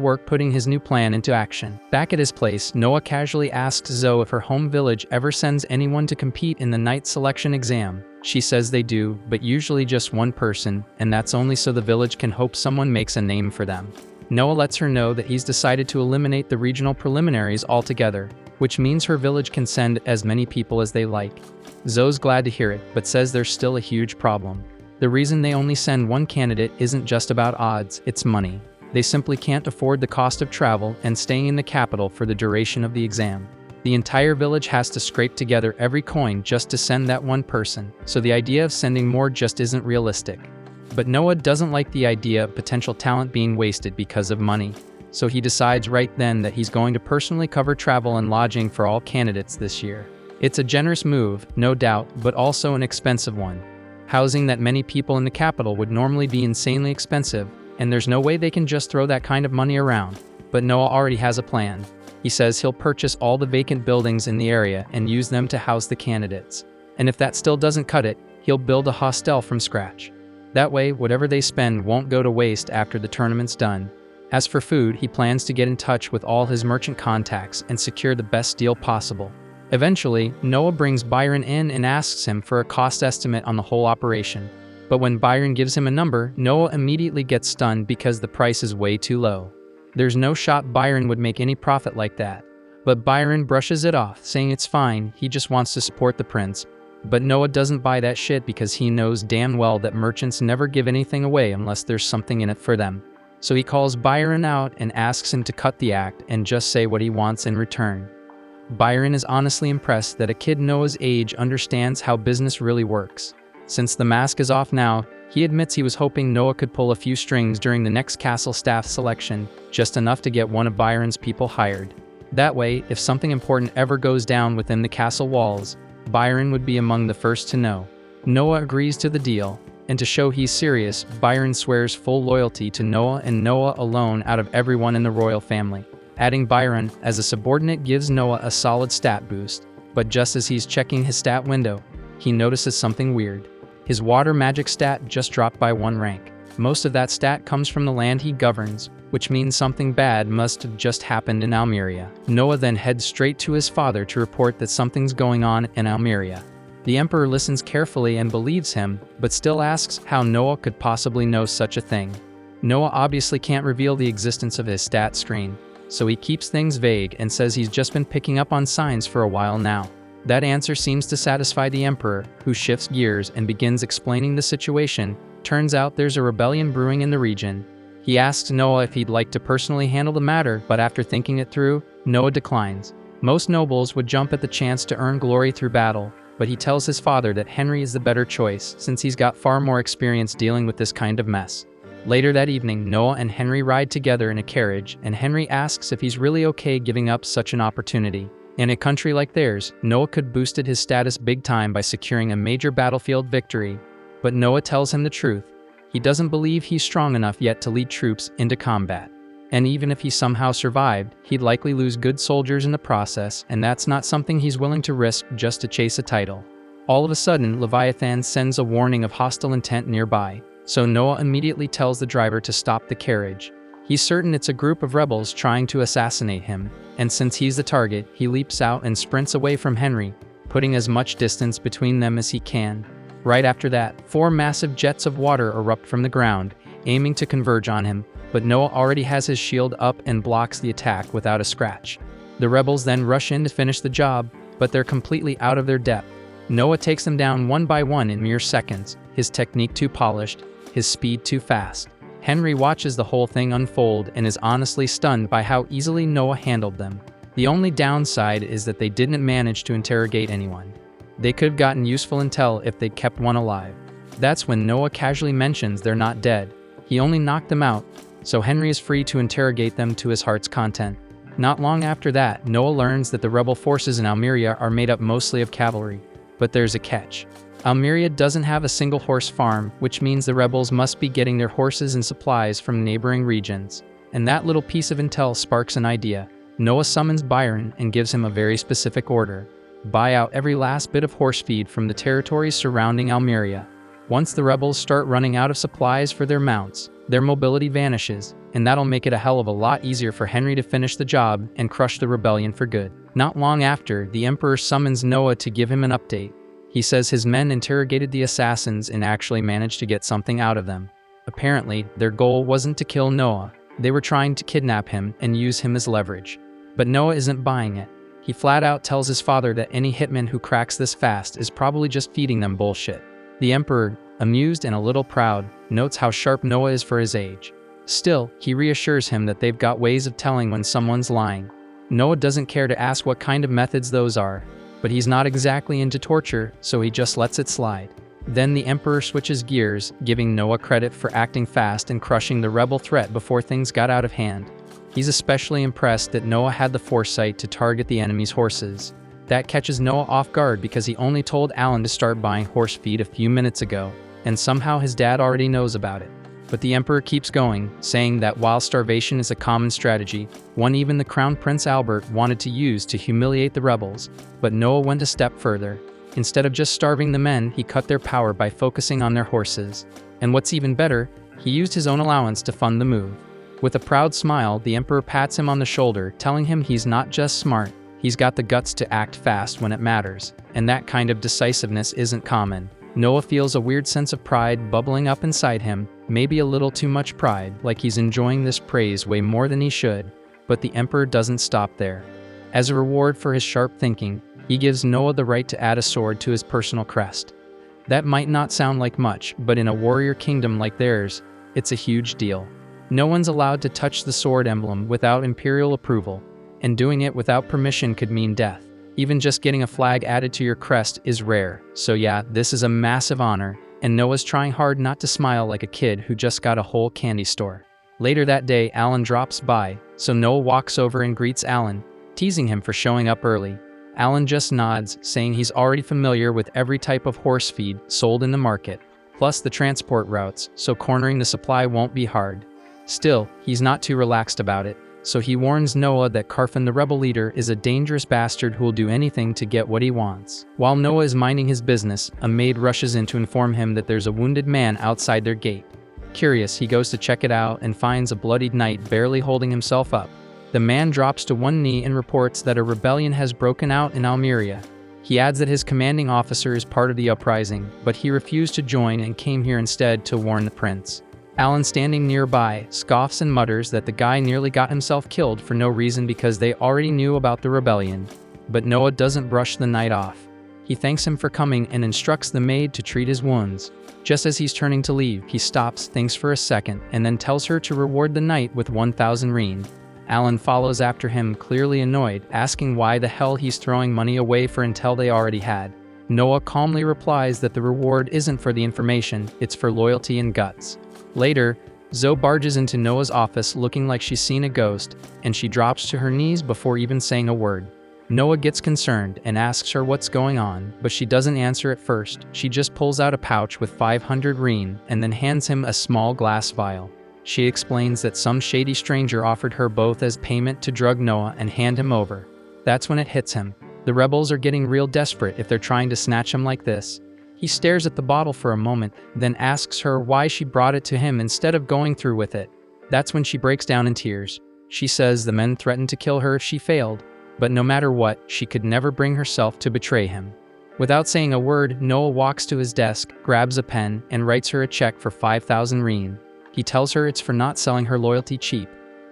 work putting his new plan into action. Back at his place, Noah casually asks Zoe if her home village ever sends anyone to compete in the Knight Selection exam. She says they do, but usually just one person, and that's only so the village can hope someone makes a name for them. Noah lets her know that he's decided to eliminate the regional preliminaries altogether, which means her village can send as many people as they like. Zoe's glad to hear it, but says there's still a huge problem. The reason they only send one candidate isn't just about odds, it's money. They simply can't afford the cost of travel and staying in the capital for the duration of the exam. The entire village has to scrape together every coin just to send that one person, so the idea of sending more just isn't realistic. But Noah doesn't like the idea of potential talent being wasted because of money, so he decides right then that he's going to personally cover travel and lodging for all candidates this year. It's a generous move, no doubt, but also an expensive one. Housing that many people in the capital would normally be insanely expensive, and there's no way they can just throw that kind of money around. But Noah already has a plan. He says he'll purchase all the vacant buildings in the area and use them to house the candidates. And if that still doesn't cut it, he'll build a hostel from scratch. That way, whatever they spend won't go to waste after the tournament's done. As for food, he plans to get in touch with all his merchant contacts and secure the best deal possible. Eventually, Noah brings Byron in and asks him for a cost estimate on the whole operation. But when Byron gives him a number, Noah immediately gets stunned because the price is way too low. There's no shot Byron would make any profit like that. But Byron brushes it off, saying it's fine, he just wants to support the prince. But Noah doesn't buy that shit because he knows damn well that merchants never give anything away unless there's something in it for them. So he calls Byron out and asks him to cut the act and just say what he wants in return. Byron is honestly impressed that a kid Noah's age understands how business really works. Since the mask is off now, he admits he was hoping Noah could pull a few strings during the next castle staff selection, just enough to get one of Byron's people hired. That way, if something important ever goes down within the castle walls, Byron would be among the first to know. Noah agrees to the deal. And to show he's serious, Byron swears full loyalty to Noah and Noah alone out of everyone in the royal family. Adding Byron as a subordinate gives Noah a solid stat boost, but just as he's checking his stat window, he notices something weird. His water magic stat just dropped by 1 rank. Most of that stat comes from the land he governs, which means something bad must have just happened in Almeria. Noah then heads straight to his father to report that something's going on in Almeria. The Emperor listens carefully and believes him, but still asks how Noah could possibly know such a thing. Noah obviously can't reveal the existence of his stat screen, so he keeps things vague and says he's just been picking up on signs for a while now. That answer seems to satisfy the Emperor, who shifts gears and begins explaining the situation. Turns out there's a rebellion brewing in the region. He asks Noah if he'd like to personally handle the matter, but after thinking it through, Noah declines. Most nobles would jump at the chance to earn glory through battle, but he tells his father that Henry is the better choice since he's got far more experience dealing with this kind of mess. Later that evening, Noah and Henry ride together in a carriage, and Henry asks if he's really okay giving up such an opportunity. In a country like theirs, Noah could boosted his status big time by securing a major battlefield victory. But Noah tells him the truth. He doesn't believe he's strong enough yet to lead troops into combat. And even if he somehow survived, he'd likely lose good soldiers in the process, and that's not something he's willing to risk just to chase a title. All of a sudden, Leviathan sends a warning of hostile intent nearby, so Noah immediately tells the driver to stop the carriage. He's certain it's a group of rebels trying to assassinate him, and since he's the target, he leaps out and sprints away from Henry, putting as much distance between them as he can. Right after that, 4 massive jets of water erupt from the ground, aiming to converge on him, but Noah already has his shield up and blocks the attack without a scratch. The rebels then rush in to finish the job, but they're completely out of their depth. Noah takes them down one by one in mere seconds, his technique too polished, his speed too fast. Henry watches the whole thing unfold and is honestly stunned by how easily Noah handled them. The only downside is that they didn't manage to interrogate anyone. They could have gotten useful intel if they'd kept one alive. That's when Noah casually mentions they're not dead. He only knocked them out, so Henry is free to interrogate them to his heart's content. Not long after that, Noah learns that the rebel forces in Almeria are made up mostly of cavalry. But there's a catch. Almeria doesn't have a single horse farm, which means the rebels must be getting their horses and supplies from neighboring regions. And that little piece of intel sparks an idea. Noah summons Byron and gives him a very specific order. Buy out every last bit of horse feed from the territories surrounding Almeria. Once the rebels start running out of supplies for their mounts, their mobility vanishes, and that'll make it a hell of a lot easier for Henry to finish the job and crush the rebellion for good. Not long after, the Emperor summons Noah to give him an update. He says his men interrogated the assassins and actually managed to get something out of them. Apparently, their goal wasn't to kill Noah. They were trying to kidnap him and use him as leverage. But Noah isn't buying it. He flat out tells his father that any hitman who cracks this fast is probably just feeding them bullshit. The Emperor, amused and a little proud, notes how sharp Noah is for his age. Still, he reassures him that they've got ways of telling when someone's lying. Noah doesn't care to ask what kind of methods those are, but he's not exactly into torture, so he just lets it slide. Then the Emperor switches gears, giving Noah credit for acting fast and crushing the rebel threat before things got out of hand. He's especially impressed that Noah had the foresight to target the enemy's horses. That catches Noah off guard because he only told Alan to start buying horse feed a few minutes ago, and somehow his dad already knows about it. But the Emperor keeps going, saying that while starvation is a common strategy, one even the Crown Prince Albert wanted to use to humiliate the rebels, but Noah went a step further. Instead of just starving the men, he cut their power by focusing on their horses. And what's even better, he used his own allowance to fund the move. With a proud smile, the Emperor pats him on the shoulder, telling him he's not just smart, he's got the guts to act fast when it matters, and that kind of decisiveness isn't common. Noah feels a weird sense of pride bubbling up inside him, maybe a little too much pride, like he's enjoying this praise way more than he should. But the Emperor doesn't stop there. As a reward for his sharp thinking, he gives Noah the right to add a sword to his personal crest. That might not sound like much, but in a warrior kingdom like theirs, it's a huge deal. No one's allowed to touch the sword emblem without imperial approval, and doing it without permission could mean death. Even just getting a flag added to your crest is rare, so yeah, this is a massive honor, and Noah's trying hard not to smile like a kid who just got a whole candy store. Later that day, Alan drops by, so Noah walks over and greets Alan, teasing him for showing up early. Alan just nods, saying he's already familiar with every type of horse feed sold in the market. plus the transport routes, so cornering the supply won't be hard. Still, he's not too relaxed about it, so he warns Noah that Karfin the rebel leader is a dangerous bastard who will do anything to get what he wants. While Noah is minding his business, a maid rushes in to inform him that there's a wounded man outside their gate. Curious, he goes to check it out and finds a bloodied knight barely holding himself up. The man drops to one knee and reports that a rebellion has broken out in Almeria. He adds that his commanding officer is part of the uprising, but he refused to join and came here instead to warn the prince. Alan, standing nearby, scoffs and mutters that the guy nearly got himself killed for no reason because they already knew about the rebellion. But Noah doesn't brush the knight off. He thanks him for coming and instructs the maid to treat his wounds. Just as he's turning to leave, he stops, thinks for a second, and then tells her to reward the knight with 1,000 reen. Alan follows after him, clearly annoyed, asking why the hell he's throwing money away for intel they already had. Noah calmly replies that the reward isn't for the information, it's for loyalty and guts. Later, Zoe barges into Noah's office looking like she's seen a ghost, and she drops to her knees before even saying a word. Noah gets concerned and asks her what's going on, but she doesn't answer at first. She just pulls out a pouch with 500 reen and then hands him a small glass vial. She explains that some shady stranger offered her both as payment to drug Noah and hand him over. That's when it hits him. The rebels are getting real desperate if they're trying to snatch him like this. He stares at the bottle for a moment, then asks her why she brought it to him instead of going through with it. That's when she breaks down in tears. She says the men threatened to kill her if she failed, but no matter what, she could never bring herself to betray him. Without saying a word, Noah walks to his desk, grabs a pen, and writes her a check for 5,000 reen. He tells her it's for not selling her loyalty cheap.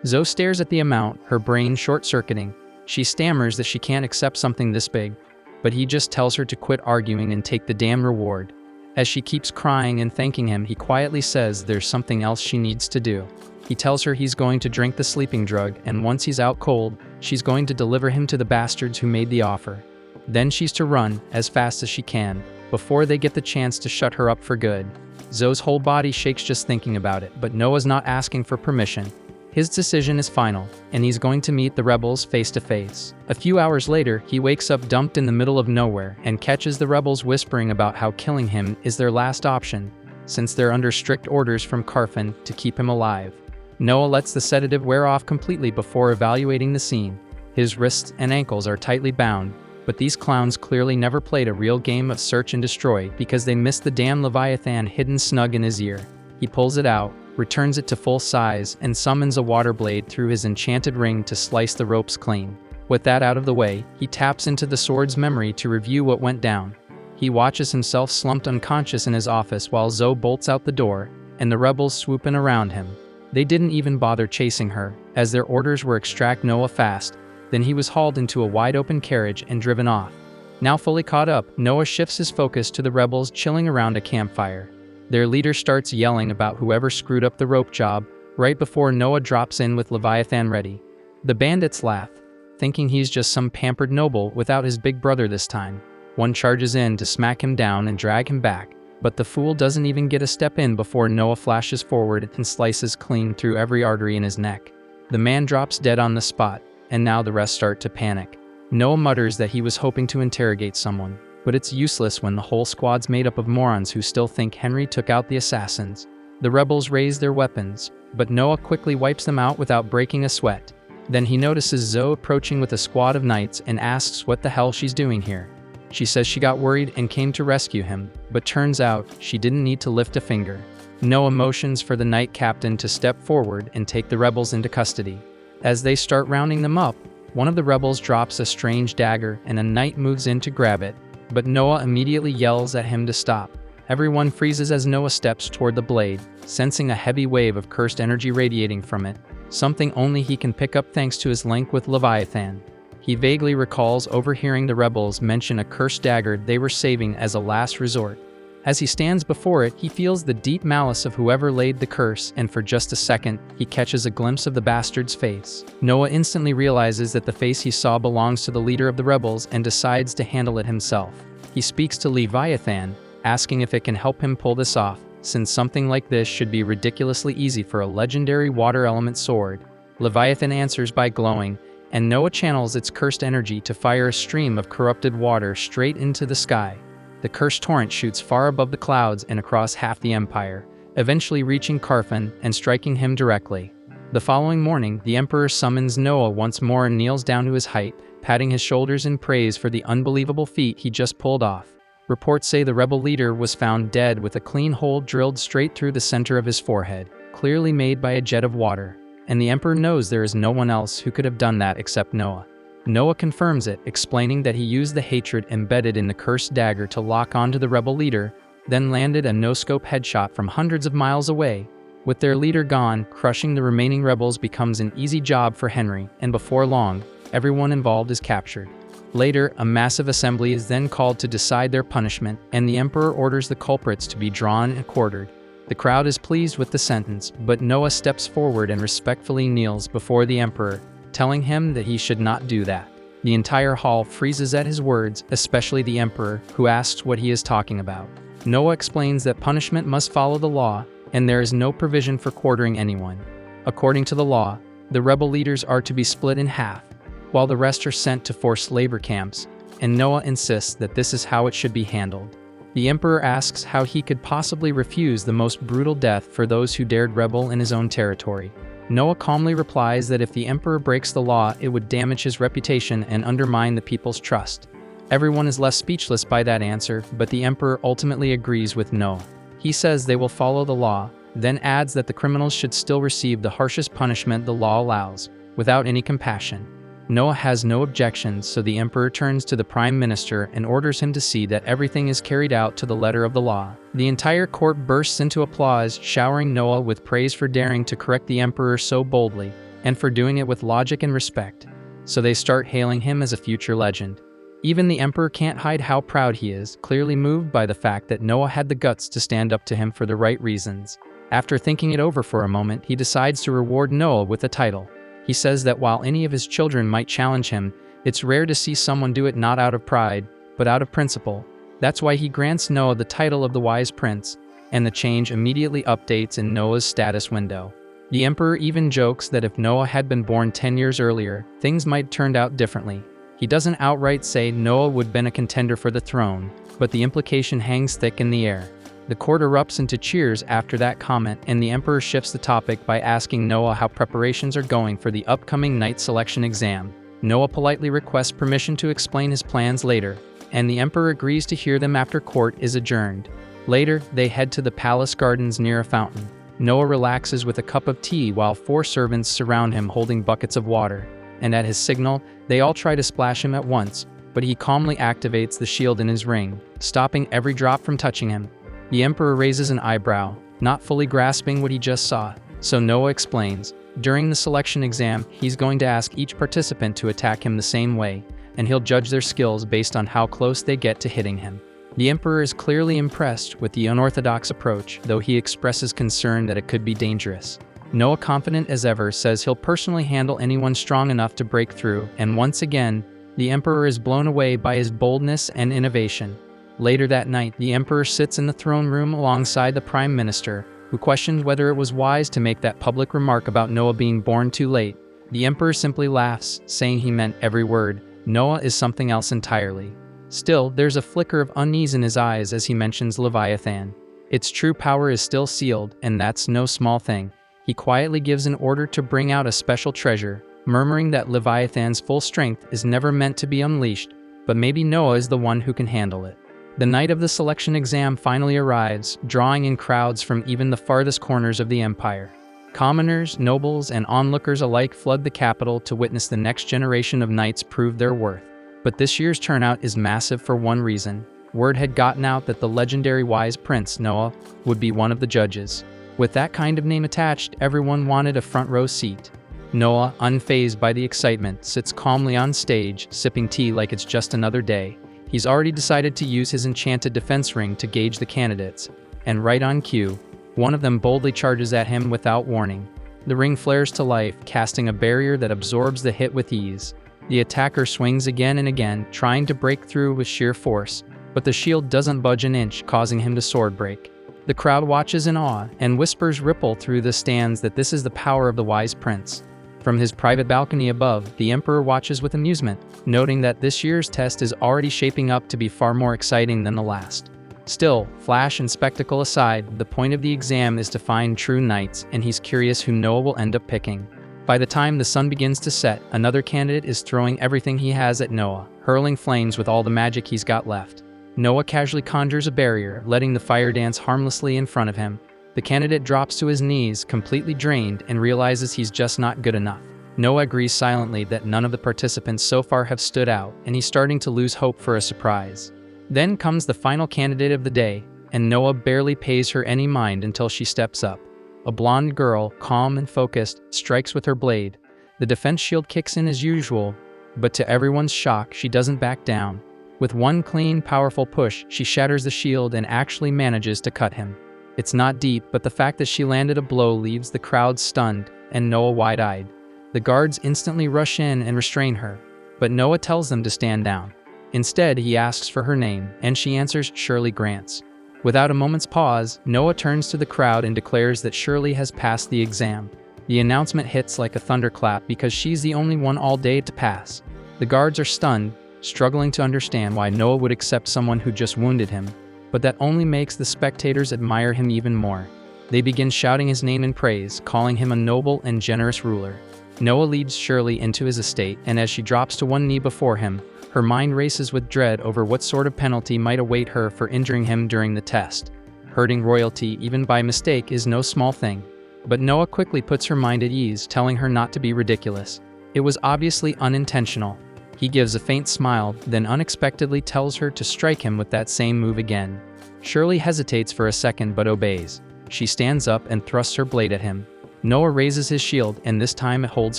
Zoe stares at the amount, her brain short-circuiting. She stammers that she can't accept something this big, but he just tells her to quit arguing and take the damn reward. As she keeps crying and thanking him, he quietly says there's something else she needs to do. He tells her he's going to drink the sleeping drug, and once he's out cold, she's going to deliver him to the bastards who made the offer. Then she's to run, as fast as she can, before they get the chance to shut her up for good. Zoe's whole body shakes just thinking about it, but Noah's not asking for permission. His decision is final, and he's going to meet the rebels face to face. A few hours later, he wakes up dumped in the middle of nowhere and catches the rebels whispering about how killing him is their last option, since they're under strict orders from Karfin to keep him alive. Noah lets the sedative wear off completely before evaluating the scene. His wrists and ankles are tightly bound, but these clowns clearly never played a real game of search and destroy because they missed the damn Leviathan hidden snug in his ear. He pulls it out, returns it to full size, and summons a water blade through his enchanted ring to slice the ropes clean. With that out of the way, he taps into the sword's memory to review what went down. He watches himself slumped unconscious in his office while Zoe bolts out the door, and the rebels swoop in around him. They didn't even bother chasing her, as their orders were extract Noah fast. Then he was hauled into a wide-open carriage and driven off. Now fully caught up, Noah shifts his focus to the rebels chilling around a campfire. Their leader starts yelling about whoever screwed up the rope job, right before Noah drops in with Leviathan ready. The bandits laugh, thinking he's just some pampered noble without his big brother this time. One charges in to smack him down and drag him back, but the fool doesn't even get a step in before Noah flashes forward and slices clean through every artery in his neck. The man drops dead on the spot, and now the rest start to panic. Noah mutters that he was hoping to interrogate someone, but it's useless when the whole squad's made up of morons who still think Henry took out the assassins. The rebels raise their weapons, but Noah quickly wipes them out without breaking a sweat. Then he notices Zoe approaching with a squad of knights and asks what the hell she's doing here. She says she got worried and came to rescue him, but turns out she didn't need to lift a finger. Noah motions for the knight captain to step forward and take the rebels into custody. As they start rounding them up, one of the rebels drops a strange dagger and a knight moves in to grab it, but Noah immediately yells at him to stop. Everyone freezes as Noah steps toward the blade, sensing a heavy wave of cursed energy radiating from it, something only he can pick up thanks to his link with Leviathan. He vaguely recalls overhearing the rebels mention a cursed dagger they were saving as a last resort. As he stands before it, he feels the deep malice of whoever laid the curse, and for just a second, he catches a glimpse of the bastard's face. Noah instantly realizes that the face he saw belongs to the leader of the rebels and decides to handle it himself. He speaks to Leviathan, asking if it can help him pull this off, since something like this should be ridiculously easy for a legendary water element sword. Leviathan answers by glowing, and Noah channels its cursed energy to fire a stream of corrupted water straight into the sky. the cursed torrent shoots far above the clouds and across half the empire, eventually reaching Carfin and striking him directly. The following morning, the Emperor summons Noah once more and kneels down to his height, patting his shoulders in praise for the unbelievable feat he just pulled off. Reports say the rebel leader was found dead with a clean hole drilled straight through the center of his forehead, clearly made by a jet of water. And the Emperor knows there is no one else who could have done that except Noah. Noah confirms it, explaining that he used the hatred embedded in the cursed dagger to lock onto the rebel leader, then landed a no-scope headshot from hundreds of miles away. With their leader gone, crushing the remaining rebels becomes an easy job for Henry, and before long, everyone involved is captured. Later, a massive assembly is then called to decide their punishment, and the Emperor orders the culprits to be drawn and quartered. The crowd is pleased with the sentence, but Noah steps forward and respectfully kneels before the Emperor, telling him that he should not do that. The entire hall freezes at his words, especially the Emperor, who asks what he is talking about. Noah explains that punishment must follow the law, and there is no provision for quartering anyone. According to the law, the rebel leaders are to be split in half, while the rest are sent to forced labor camps, and Noah insists that this is how it should be handled. The Emperor asks how he could possibly refuse the most brutal death for those who dared rebel in his own territory. Noah calmly replies that if the Emperor breaks the law, it would damage his reputation and undermine the people's trust. Everyone is left speechless by that answer, but the Emperor ultimately agrees with Noah. He says they will follow the law, then adds that the criminals should still receive the harshest punishment the law allows, without any compassion. Noah has no objections, so the Emperor turns to the Prime Minister and orders him to see that everything is carried out to the letter of the law. The entire court bursts into applause, showering Noah with praise for daring to correct the Emperor so boldly, and for doing it with logic and respect. So they start hailing him as a future legend. Even the Emperor can't hide how proud he is, clearly moved by the fact that Noah had the guts to stand up to him for the right reasons. After thinking it over for a moment, he decides to reward Noah with a title. He says that while any of his children might challenge him, it's rare to see someone do it not out of pride, but out of principle. That's why he grants Noah the title of the Wise Prince, and the change immediately updates in Noah's status window. The Emperor even jokes that if Noah had been born 10 years earlier, things might turned out differently. He doesn't outright say Noah would have been a contender for the throne, but the implication hangs thick in the air. The court erupts into cheers after that comment, and the Emperor shifts the topic by asking Noah how preparations are going for the upcoming knight selection exam. Noah politely requests permission to explain his plans later, and the Emperor agrees to hear them after court is adjourned. Later, they head to the palace gardens near a fountain. Noah relaxes with a cup of tea while 4 servants surround him holding buckets of water, and at his signal, they all try to splash him at once, but he calmly activates the shield in his ring, stopping every drop from touching him. The Emperor raises an eyebrow, not fully grasping what he just saw, so Noah explains. During the selection exam, he's going to ask each participant to attack him the same way, and he'll judge their skills based on how close they get to hitting him. The Emperor is clearly impressed with the unorthodox approach, though he expresses concern that it could be dangerous. Noah, confident as ever, says he'll personally handle anyone strong enough to break through, and once again, the Emperor is blown away by his boldness and innovation. Later that night, the Emperor sits in the throne room alongside the Prime Minister, who questions whether it was wise to make that public remark about Noah being born too late. The Emperor simply laughs, saying he meant every word. Noah is something else entirely. Still, there's a flicker of unease in his eyes as he mentions Leviathan. Its true power is still sealed, and that's no small thing. He quietly gives an order to bring out a special treasure, murmuring that Leviathan's full strength is never meant to be unleashed, but maybe Noah is the one who can handle it. The night of the selection exam finally arrives, drawing in crowds from even the farthest corners of the empire. Commoners, nobles, and onlookers alike flood the capital to witness the next generation of knights prove their worth. But this year's turnout is massive for one reason. Word had gotten out that the legendary Wise Prince, Noah, would be one of the judges. With that kind of name attached, everyone wanted a front row seat. Noah, unfazed by the excitement, sits calmly on stage, sipping tea like it's just another day. He's already decided to use his enchanted defense ring to gauge the candidates, and right on cue, one of them boldly charges at him without warning. The ring flares to life, casting a barrier that absorbs the hit with ease. The attacker swings again and again, trying to break through with sheer force, but the shield doesn't budge an inch, causing him to sword break. The crowd watches in awe, and whispers ripple through the stands that this is the power of the Wise Prince. From his private balcony above, the Emperor watches with amusement, noting that this year's test is already shaping up to be far more exciting than the last. Still, flash and spectacle aside, the point of the exam is to find true knights, and he's curious who Noah will end up picking. By the time the sun begins to set, another candidate is throwing everything he has at Noah, hurling flames with all the magic he's got left. Noah casually conjures a barrier, letting the fire dance harmlessly in front of him. The candidate drops to his knees, completely drained, and realizes he's just not good enough. Noah agrees silently that none of the participants so far have stood out, and he's starting to lose hope for a surprise. Then comes the final candidate of the day, and Noah barely pays her any mind until she steps up. A blonde girl, calm and focused, strikes with her blade. The defense shield kicks in as usual, but to everyone's shock, she doesn't back down. With one clean, powerful push, she shatters the shield and actually manages to cut him. It's not deep, but the fact that she landed a blow leaves the crowd stunned, and Noah wide-eyed. The guards instantly rush in and restrain her, but Noah tells them to stand down. Instead, he asks for her name, and she answers Shirley Grants. Without a moment's pause, Noah turns to the crowd and declares that Shirley has passed the exam. The announcement hits like a thunderclap because she's the only one all day to pass. The guards are stunned, struggling to understand why Noah would accept someone who just wounded him, but that only makes the spectators admire him even more. They begin shouting his name in praise, calling him a noble and generous ruler. Noah leads Shirley into his estate, and as she drops to one knee before him, her mind races with dread over what sort of penalty might await her for injuring him during the test. Hurting royalty, even by mistake, is no small thing. But Noah quickly puts her mind at ease, telling her not to be ridiculous. It was obviously unintentional. He gives a faint smile, then unexpectedly tells her to strike him with that same move again. Shirley hesitates for a second but obeys. She stands up and thrusts her blade at him. Noah raises his shield, and this time it holds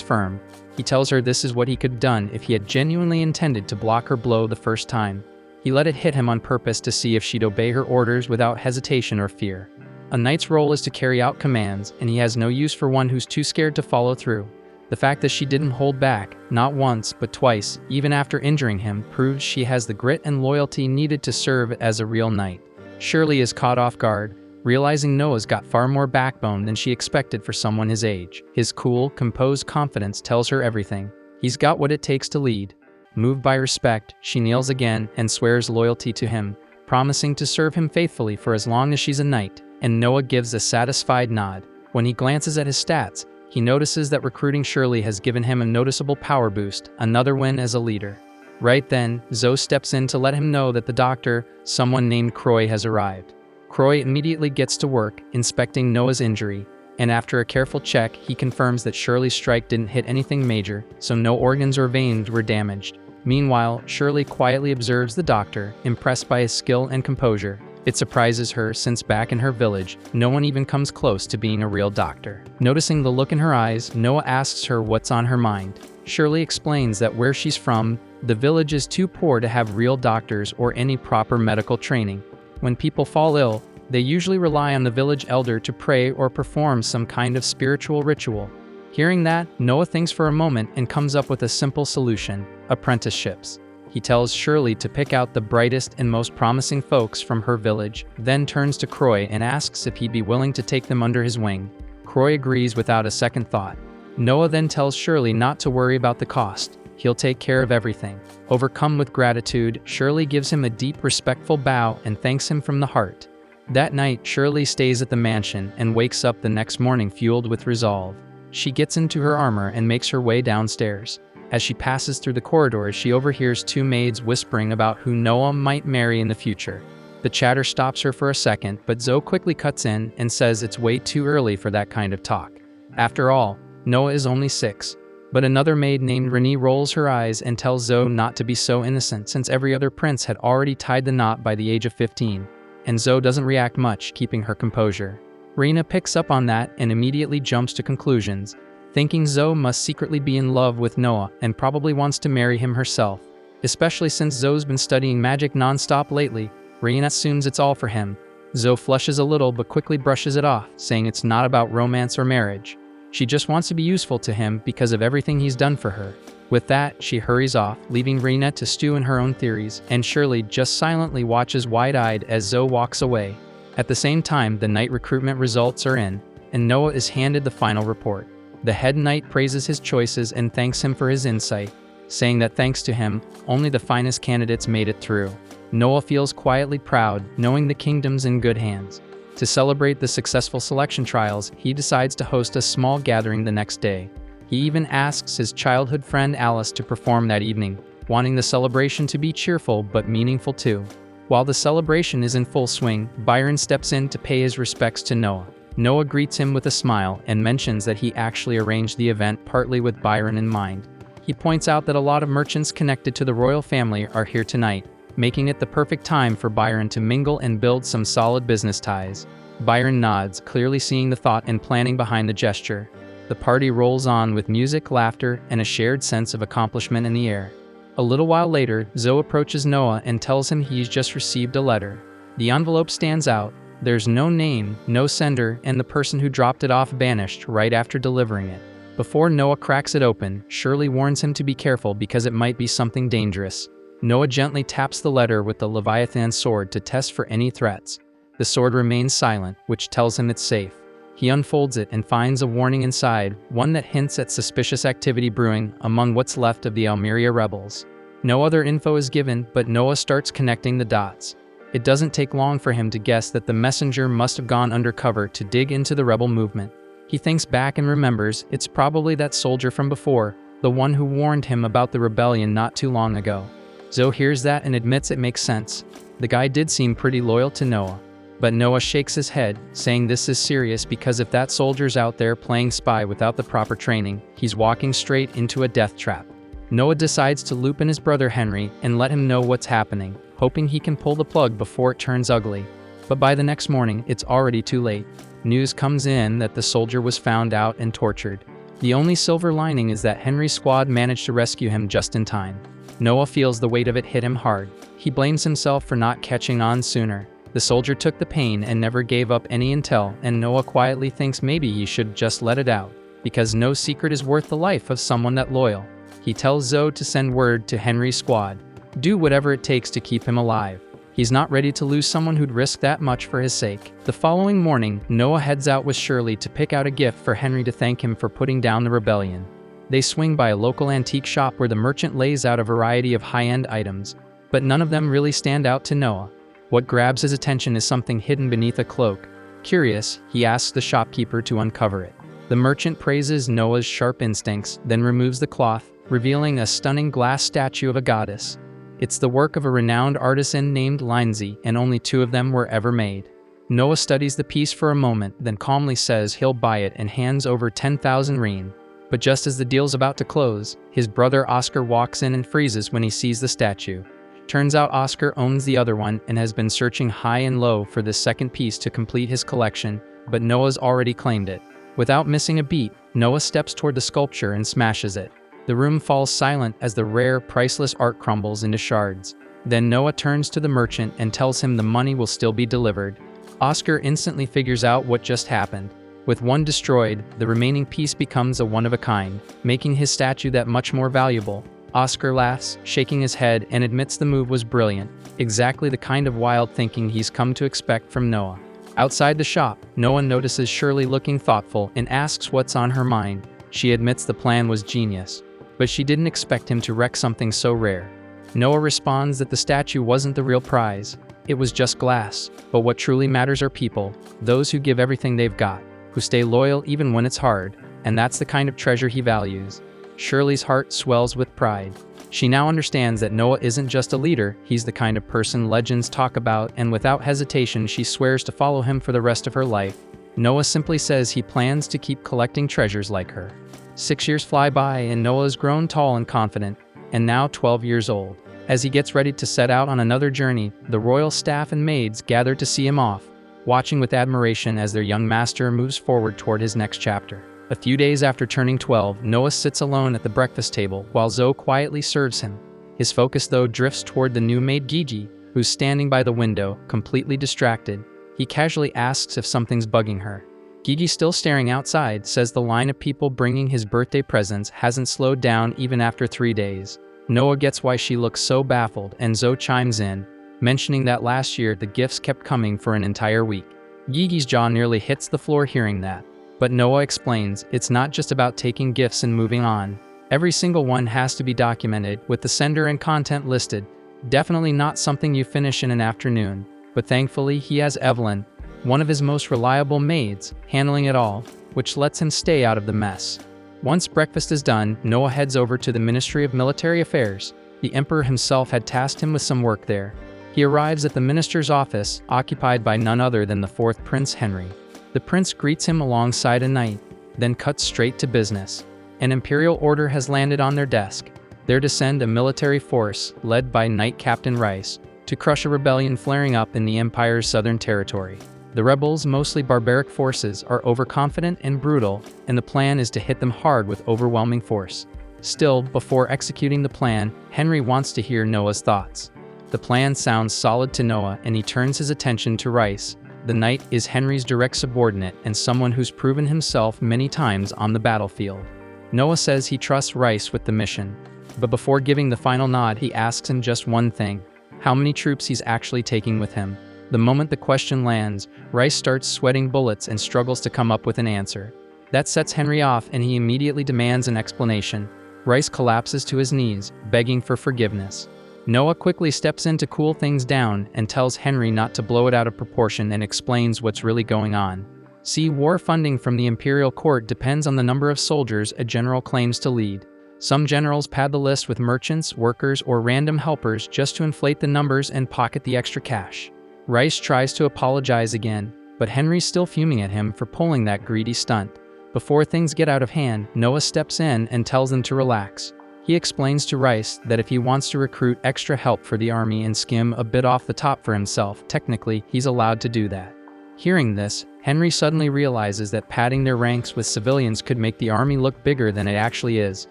firm. He tells her this is what he could have done if he had genuinely intended to block her blow the first time. He let it hit him on purpose to see if she'd obey her orders without hesitation or fear. A knight's role is to carry out commands, and he has no use for one who's too scared to follow through. The fact that she didn't hold back, not once but twice, even after injuring him, proves she has the grit and loyalty needed to serve as a real knight. Shirley is caught off guard, realizing Noah's got far more backbone than she expected for someone his age. His cool, composed confidence tells her everything. He's got what it takes to lead. Moved by respect, she kneels again and swears loyalty to him, promising to serve him faithfully for as long as she's a knight, and Noah gives a satisfied nod. When he glances at his stats, he notices that recruiting Shirley has given him a noticeable power boost, another win as a leader. Right then, Zoe steps in to let him know that the doctor, someone named Croy, has arrived. Croy immediately gets to work, inspecting Noah's injury, and after a careful check, he confirms that Shirley's strike didn't hit anything major, so no organs or veins were damaged. Meanwhile, Shirley quietly observes the doctor, impressed by his skill and composure. It surprises her since back in her village, no one even comes close to being a real doctor. Noticing the look in her eyes, Noah asks her what's on her mind. Shirley explains that where she's from, the village is too poor to have real doctors or any proper medical training. When people fall ill, they usually rely on the village elder to pray or perform some kind of spiritual ritual. Hearing that, Noah thinks for a moment and comes up with a simple solution: apprenticeships. He tells Shirley to pick out the brightest and most promising folks from her village, then turns to Croy and asks if he'd be willing to take them under his wing. Croy agrees without a second thought. Noah then tells Shirley not to worry about the cost. He'll take care of everything. Overcome with gratitude, Shirley gives him a deep, respectful bow and thanks him from the heart. That night, Shirley stays at the mansion and wakes up the next morning fueled with resolve. She gets into her armor and makes her way downstairs. As she passes through the corridors, she overhears two maids whispering about who Noah might marry in the future. The chatter stops her for a second, but Zoe quickly cuts in and says it's way too early for that kind of talk. After all, Noah is only 6. But another maid named Renee rolls her eyes and tells Zoe not to be so innocent since every other prince had already tied the knot by the age of 15. And Zoe doesn't react much, keeping her composure. Rena picks up on that and immediately jumps to conclusions, thinking Zoe must secretly be in love with Noah and probably wants to marry him herself. Especially since Zoe's been studying magic non-stop lately, Rena assumes it's all for him. Zoe flushes a little but quickly brushes it off, saying it's not about romance or marriage. She just wants to be useful to him because of everything he's done for her. With that, she hurries off, leaving Rena to stew in her own theories, and Shirley just silently watches wide-eyed as Zoe walks away. At the same time, the night recruitment results are in, and Noah is handed the final report. The head knight praises his choices and thanks him for his insight, saying that thanks to him, only the finest candidates made it through. Noah feels quietly proud, knowing the kingdom's in good hands. To celebrate the successful selection trials, he decides to host a small gathering the next day. He even asks his childhood friend Alice to perform that evening, wanting the celebration to be cheerful but meaningful too. While the celebration is in full swing, Byron steps in to pay his respects to Noah. Noah greets him with a smile and mentions that he actually arranged the event partly with Byron in mind. He points out that a lot of merchants connected to the royal family are here tonight, making it the perfect time for Byron to mingle and build some solid business ties. Byron nods, clearly seeing the thought and planning behind the gesture. The party rolls on with music, laughter, and a shared sense of accomplishment in the air. A little while later, Zoe approaches Noah and tells him he's just received a letter. The envelope stands out. There's no name, no sender, and the person who dropped it off vanished right after delivering it. Before Noah cracks it open, Shirley warns him to be careful because it might be something dangerous. Noah gently taps the letter with the Leviathan sword to test for any threats. The sword remains silent, which tells him it's safe. He unfolds it and finds a warning inside, one that hints at suspicious activity brewing among what's left of the Almeria rebels. No other info is given, but Noah starts connecting the dots. It doesn't take long for him to guess that the messenger must have gone undercover to dig into the rebel movement. He thinks back and remembers it's probably that soldier from before, the one who warned him about the rebellion not too long ago. Zoe hears that and admits it makes sense. The guy did seem pretty loyal to Noah. But Noah shakes his head, saying this is serious because if that soldier's out there playing spy without the proper training, he's walking straight into a death trap. Noah decides to loop in his brother Henry and let him know what's happening, hoping he can pull the plug before it turns ugly. But by the next morning, it's already too late. News comes in that the soldier was found out and tortured. The only silver lining is that Henry's squad managed to rescue him just in time. Noah feels the weight of it hit him hard. He blames himself for not catching on sooner. The soldier took the pain and never gave up any intel, and Noah quietly thinks maybe he should just let it out, because no secret is worth the life of someone that loyal. He tells Zoe to send word to Henry's squad. Do whatever it takes to keep him alive. He's not ready to lose someone who'd risk that much for his sake. The following morning, Noah heads out with Shirley to pick out a gift for Henry to thank him for putting down the rebellion. They swing by a local antique shop where the merchant lays out a variety of high-end items, but none of them really stand out to Noah. What grabs his attention is something hidden beneath a cloak. Curious, he asks the shopkeeper to uncover it. The merchant praises Noah's sharp instincts, then removes the cloth, revealing a stunning glass statue of a goddess. It's the work of a renowned artisan named Lindsay, and only 2 of them were ever made. Noah studies the piece for a moment, then calmly says he'll buy it and hands over 10,000 rein. But just as the deal's about to close, his brother Oscar walks in and freezes when he sees the statue. Turns out Oscar owns the other one and has been searching high and low for this second piece to complete his collection, but Noah's already claimed it. Without missing a beat, Noah steps toward the sculpture and smashes it. The room falls silent as the rare, priceless art crumbles into shards. Then Noah turns to the merchant and tells him the money will still be delivered. Oscar instantly figures out what just happened. With one destroyed, the remaining piece becomes a one-of-a-kind, making his statue that much more valuable. Oscar laughs, shaking his head, and admits the move was brilliant, exactly the kind of wild thinking he's come to expect from Noah. Outside the shop, Noah notices Shirley looking thoughtful and asks what's on her mind. She admits the plan was genius, but she didn't expect him to wreck something so rare. Noah responds that the statue wasn't the real prize. It was just glass, but what truly matters are people, those who give everything they've got, who stay loyal even when it's hard, and that's the kind of treasure he values. Shirley's heart swells with pride. She now understands that Noah isn't just a leader, he's the kind of person legends talk about, and without hesitation she swears to follow him for the rest of her life. Noah simply says he plans to keep collecting treasures like her. 6 years fly by and Noah's grown tall and confident, and now 12 years old. As he gets ready to set out on another journey, the royal staff and maids gather to see him off, watching with admiration as their young master moves forward toward his next chapter. A few days after turning 12, Noah sits alone at the breakfast table while Zoe quietly serves him. His focus, though, drifts toward the new maid Gigi, who's standing by the window, completely distracted. He casually asks if something's bugging her. Gigi, still staring outside, says the line of people bringing his birthday presents hasn't slowed down even after 3 days. Noah gets why she looks so baffled, and Zoe chimes in, mentioning that last year the gifts kept coming for an entire week. Gigi's jaw nearly hits the floor hearing that. But Noah explains it's not just about taking gifts and moving on. Every single one has to be documented, with the sender and content listed. Definitely not something you finish in an afternoon. But thankfully he has Evelyn, one of his most reliable maids, handling it all, which lets him stay out of the mess. Once breakfast is done, Noah heads over to the Ministry of Military Affairs. The Emperor himself had tasked him with some work there. He arrives at the minister's office, occupied by none other than the fourth Prince Henry. The prince greets him alongside a knight, then cuts straight to business. An imperial order has landed on their desk. They're to send a military force, led by Knight Captain Rice, to crush a rebellion flaring up in the Empire's southern territory. The rebels, mostly barbaric forces, are overconfident and brutal, and the plan is to hit them hard with overwhelming force. Still, before executing the plan, Henry wants to hear Noah's thoughts. The plan sounds solid to Noah, and he turns his attention to Rice. The knight is Henry's direct subordinate and someone who's proven himself many times on the battlefield. Noah says he trusts Rice with the mission. But before giving the final nod, he asks him just one thing: how many troops he's actually taking with him. The moment the question lands, Rice starts sweating bullets and struggles to come up with an answer. That sets Henry off, and he immediately demands an explanation. Rice collapses to his knees, begging for forgiveness. Noah quickly steps in to cool things down and tells Henry not to blow it out of proportion and explains what's really going on. See, war funding from the imperial court depends on the number of soldiers a general claims to lead. Some generals pad the list with merchants, workers, or random helpers just to inflate the numbers and pocket the extra cash. Rice tries to apologize again, but Henry's still fuming at him for pulling that greedy stunt. Before things get out of hand, Noah steps in and tells them to relax. He explains to Rice that if he wants to recruit extra help for the army and skim a bit off the top for himself, technically, he's allowed to do that. Hearing this, Henry suddenly realizes that padding their ranks with civilians could make the army look bigger than it actually is,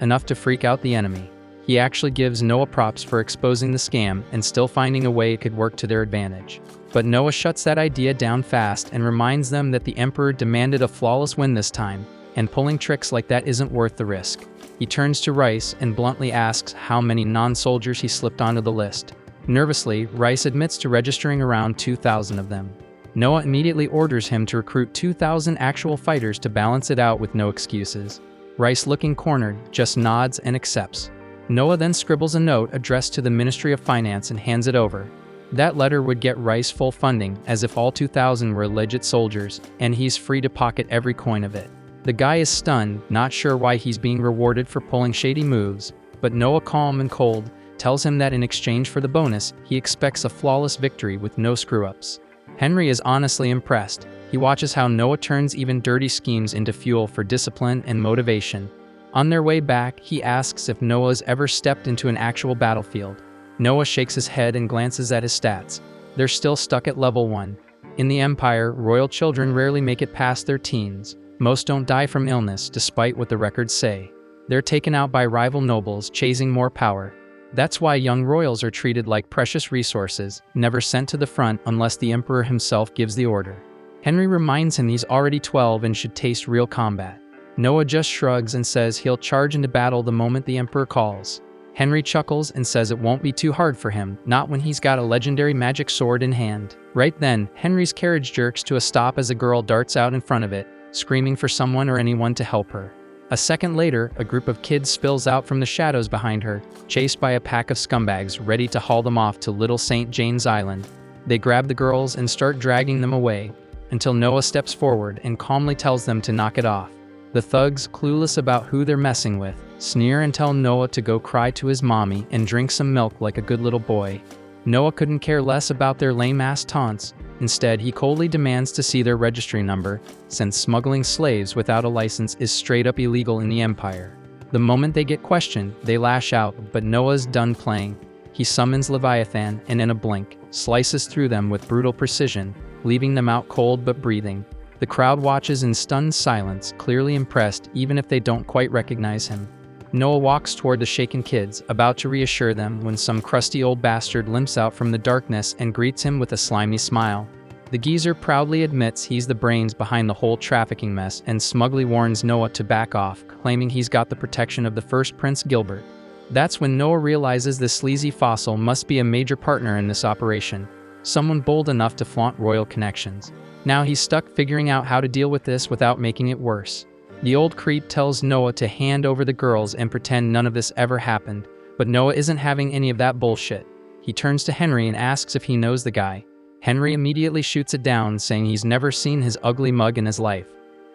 enough to freak out the enemy. He actually gives Noah props for exposing the scam and still finding a way it could work to their advantage. But Noah shuts that idea down fast and reminds them that the Emperor demanded a flawless win this time, and pulling tricks like that isn't worth the risk. He turns to Rice and bluntly asks how many non-soldiers he slipped onto the list. Nervously, Rice admits to registering around 2,000 of them. Noah immediately orders him to recruit 2,000 actual fighters to balance it out with no excuses. Rice, looking cornered, just nods and accepts. Noah then scribbles a note addressed to the Ministry of Finance and hands it over. That letter would get Rice full funding, as if all 2,000 were legit soldiers, and he's free to pocket every coin of it. The guy is stunned, not sure why he's being rewarded for pulling shady moves, but Noah, calm and cold, tells him that in exchange for the bonus, he expects a flawless victory with no screw-ups. Henry is honestly impressed. He watches how Noah turns even dirty schemes into fuel for discipline and motivation. On their way back, he asks if Noah's ever stepped into an actual battlefield. Noah shakes his head and glances at his stats. They're still stuck at level 1. In the Empire, royal children rarely make it past their teens. Most don't die from illness, despite what the records say. They're taken out by rival nobles chasing more power. That's why young royals are treated like precious resources, never sent to the front unless the Emperor himself gives the order. Henry reminds him he's already 12 and should taste real combat. Noah just shrugs and says he'll charge into battle the moment the Emperor calls. Henry chuckles and says it won't be too hard for him, not when he's got a legendary magic sword in hand. Right then, Henry's carriage jerks to a stop as a girl darts out in front of it, screaming for someone or anyone to help her. A second later, a group of kids spills out from the shadows behind her, chased by a pack of scumbags ready to haul them off to Little St. Jane's Island. They grab the girls and start dragging them away, until Noah steps forward and calmly tells them to knock it off. The thugs, clueless about who they're messing with, sneer and tell Noah to go cry to his mommy and drink some milk like a good little boy. Noah couldn't care less about their lame-ass taunts. Instead, he coldly demands to see their registry number, since smuggling slaves without a license is straight up illegal in the Empire. The moment they get questioned, they lash out, but Noah's done playing. He summons Leviathan and in a blink, slices through them with brutal precision, leaving them out cold but breathing. The crowd watches in stunned silence, clearly impressed even if they don't quite recognize him. Noah walks toward the shaken kids, about to reassure them when some crusty old bastard limps out from the darkness and greets him with a slimy smile. The geezer proudly admits he's the brains behind the whole trafficking mess and smugly warns Noah to back off, claiming he's got the protection of the first Prince Gilbert. That's when Noah realizes the sleazy fossil must be a major partner in this operation. someone bold enough to flaunt royal connections. Now he's stuck figuring out how to deal with this without making it worse. The old creep tells Noah to hand over the girls and pretend none of this ever happened, but Noah isn't having any of that bullshit. He turns to Henry and asks if he knows the guy. Henry immediately shoots it down, saying he's never seen his ugly mug in his life.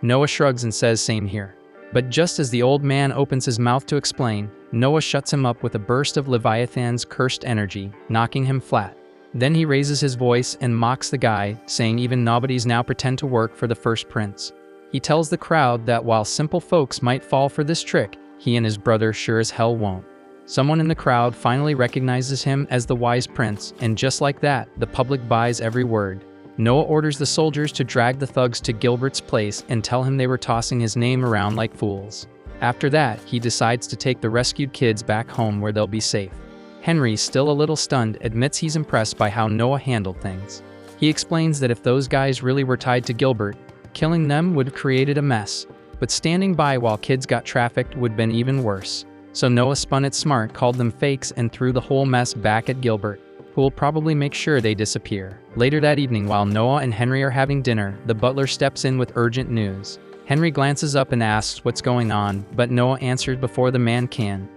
Noah shrugs and says same here. But just as the old man opens his mouth to explain, Noah shuts him up with a burst of Leviathan's cursed energy, knocking him flat. Then he raises his voice and mocks the guy, saying even nobodies now pretend to work for the first prince. He tells the crowd that while simple folks might fall for this trick, he and his brother sure as hell won't. Someone in the crowd finally recognizes him as the wise prince, and just like that, the public buys every word. Noah orders the soldiers to drag the thugs to Gilbert's place and tell him they were tossing his name around like fools. After that, he decides to take the rescued kids back home where they'll be safe. Henry, still a little stunned, admits he's impressed by how Noah handled things. He explains that if those guys really were tied to Gilbert, killing them would have created a mess, but standing by while kids got trafficked would have been even worse. So Noah spun it smart, called them fakes, and threw the whole mess back at Gilbert, who will probably make sure they disappear. Later that evening, while Noah and Henry are having dinner, the butler steps in with urgent news. Henry glances up and asks what's going on, but Noah answers before the man can.